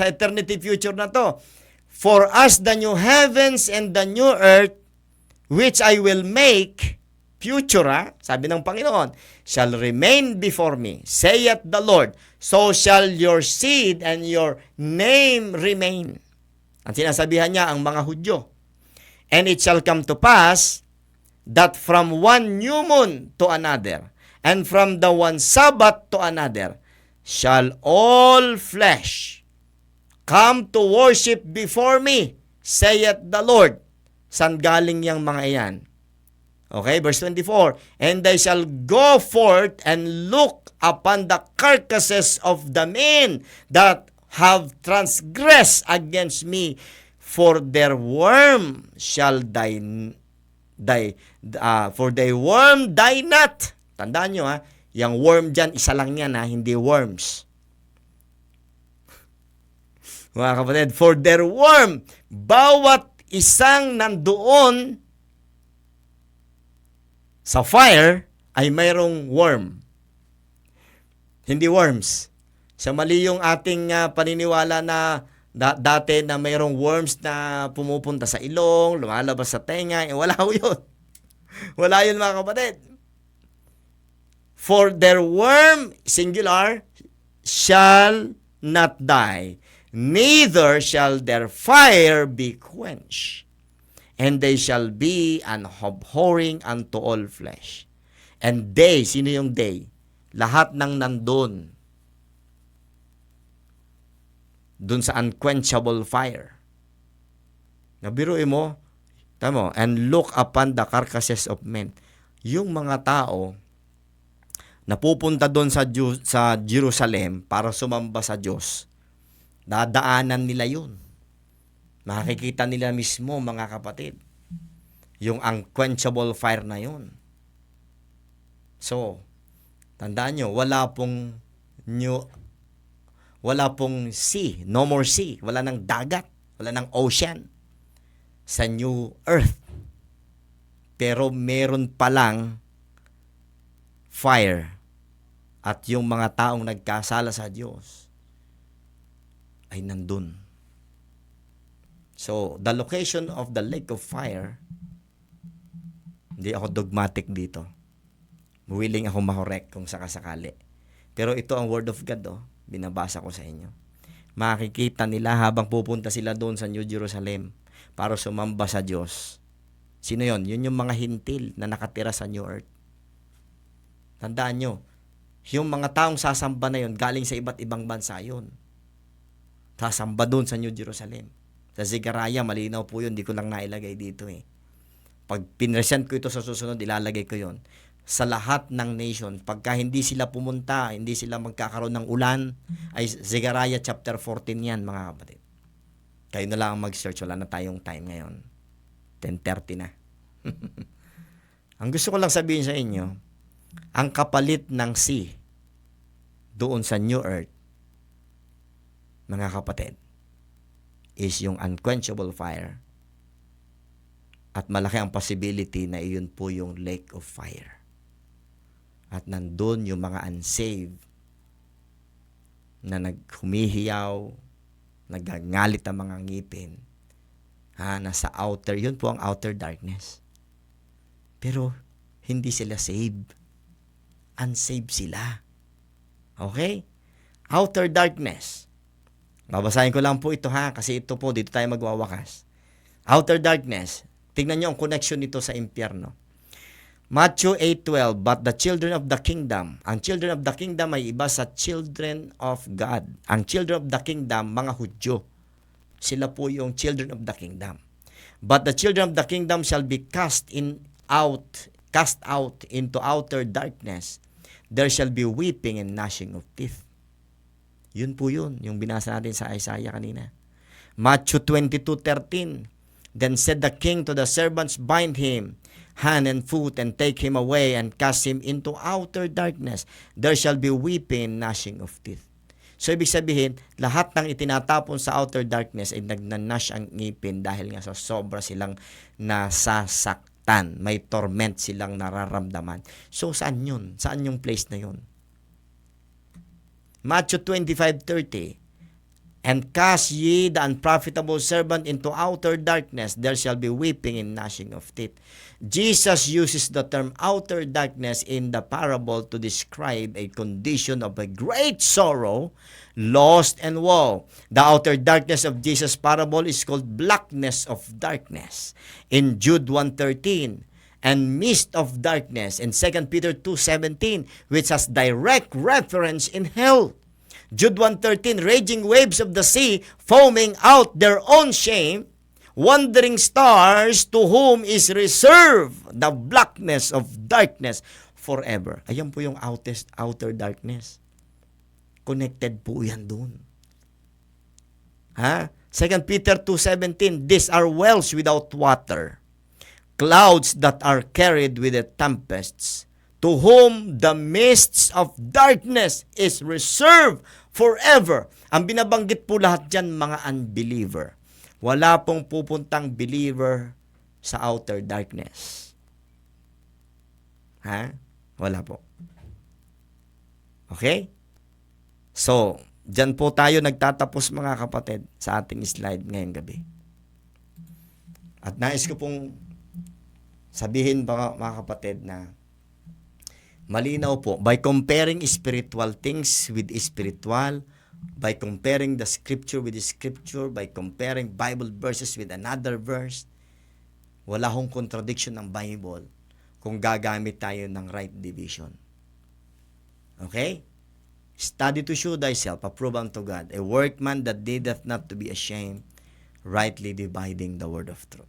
eternity future na to. For us the new heavens and the new earth, which I will make, future, ha? Sabi ng Panginoon, shall remain before me, saith the Lord, so shall your seed and your name remain. Ang sinasabihan niya ang mga Hudyo. And it shall come to pass that from one new moon to another, and from the one Sabbath to another, shall all flesh come to worship before me, saith the Lord. San galing yang mga iyan? Okay, verse 24, and they shall go forth and look upon the carcasses of the men that have transgressed against me, for their worm shall for their worm die not. Tandaan nyo, ha, yung worm dyan, isa lang yan, ha, hindi worms. Mga kapatid, for their worm, bawat isang nandoon sa fire ay mayroong worm. Hindi worms. Sa mali yung ating paniniwala na dati na mayroong worms na pumupunta sa ilong, lumalabas sa tenga. Wala yun. Wala yun, mga kapatid. For their worm, singular, shall not die, neither shall their fire be quenched. And they shall be an abhorring unto all flesh. And they, sino yung they? Lahat ng nandun. Dun sa unquenchable fire. Nabiruin mo, tamo, and look upon the carcasses of men. Yung mga tao na pupunta doon sa Jerusalem para sumamba sa Diyos, dadaanan nila yun. Makikita nila mismo, mga kapatid, yung unquenchable fire na yun. So, tandaan nyo, wala pong sea, no more sea, wala ng dagat, wala ng ocean sa new earth. Pero meron palang fire, at yung mga taong nagkasala sa Diyos ay nandun. So, the location of the lake of fire, hindi ako dogmatic dito. Willing ako makorek kung sakasakali. Pero ito ang word of God, binabasa ko sa inyo. Makikita nila habang pupunta sila doon sa New Jerusalem para sumamba sa Diyos. Sino yon? Yun yung mga hintil na nakatira sa New Earth. Tandaan nyo, yung mga taong sasamba na yun, galing sa iba't ibang bansa yun. Sasamba doon sa New Jerusalem. Sa Zechariah, malinaw po yun, di ko lang nailagay dito eh. Pag pinresent ko ito sa susunod, ilalagay ko yun. Sa lahat ng nation, pagka hindi sila pumunta, hindi sila magkakaroon ng ulan, ay Zechariah chapter 14 yan, mga kapatid. Kayo na lang ang mag-search. Wala na tayong time ngayon. 10:30 na. Ang gusto ko lang sabihin sa inyo, ang kapalit ng sea doon sa New Earth, mga kapatid, is yung unquenchable fire. At malaki ang possibility na iyon po yung lake of fire. At nandun yung mga unsaved na naghumihiyaw, nagangalit ang mga ngipin. Nasa outer, yun po ang outer darkness. Pero hindi sila saved. Unsaved sila. Okay? Outer darkness. Babasahin ko lang po ito kasi ito po, dito tayo magwawakas. Outer darkness. Tingnan nyo ang connection nito sa impyerno. Matthew 8:12, but the children of the kingdom. Ang children of the kingdom ay iba sa children of God. Ang children of the kingdom, mga Hudyo. Sila po yung children of the kingdom. But the children of the kingdom shall be cast out into outer darkness. There shall be weeping and gnashing of teeth. Yun po yun, yung binasa natin sa Isaiah kanina. Matthew 22:13, then said the king to the servants, bind him hand and foot, and take him away, and cast him into outer darkness. There shall be weeping and gnashing of teeth. So, ibig sabihin, lahat ng itinatapon sa outer darkness ay nagnanash ang ngipin dahil nga sa sobra silang nasasaktan. May torment silang nararamdaman. So, saan yun? Saan yung place na yun? Matthew 25:30, and cast ye the unprofitable servant into outer darkness, there shall be weeping and gnashing of teeth. Jesus uses the term outer darkness in the parable to describe a condition of a great sorrow, loss, and woe. The outer darkness of Jesus' parable is called blackness of darkness in Jude 1:13, and mist of darkness in 2 Peter 2:17, which has direct reference in hell. Jude 1:13, raging waves of the sea, foaming out their own shame, wandering stars to whom is reserved the blackness of darkness forever. Ayan po yung outer darkness. Connected po yan dun. 2 Peter 2:17, these are wells without water, clouds that are carried with the tempests, to whom the mists of darkness is reserved forever. Ang binabanggit po lahat dyan, mga unbeliever. Wala pong pupuntang believer sa outer darkness. Wala po. Okay? So, dyan po tayo nagtatapos, mga kapatid, sa ating slide ngayong gabi. At nais ko pong sabihin, mga kapatid, na malinaw po, by comparing spiritual things with spiritual, by comparing the scripture with the scripture, by comparing Bible verses with another verse, wala hong contradiction ng Bible kung gagamit tayo ng right division. Okay? Study to show thyself approved unto God, a workman that needeth not to be ashamed, rightly dividing the word of truth.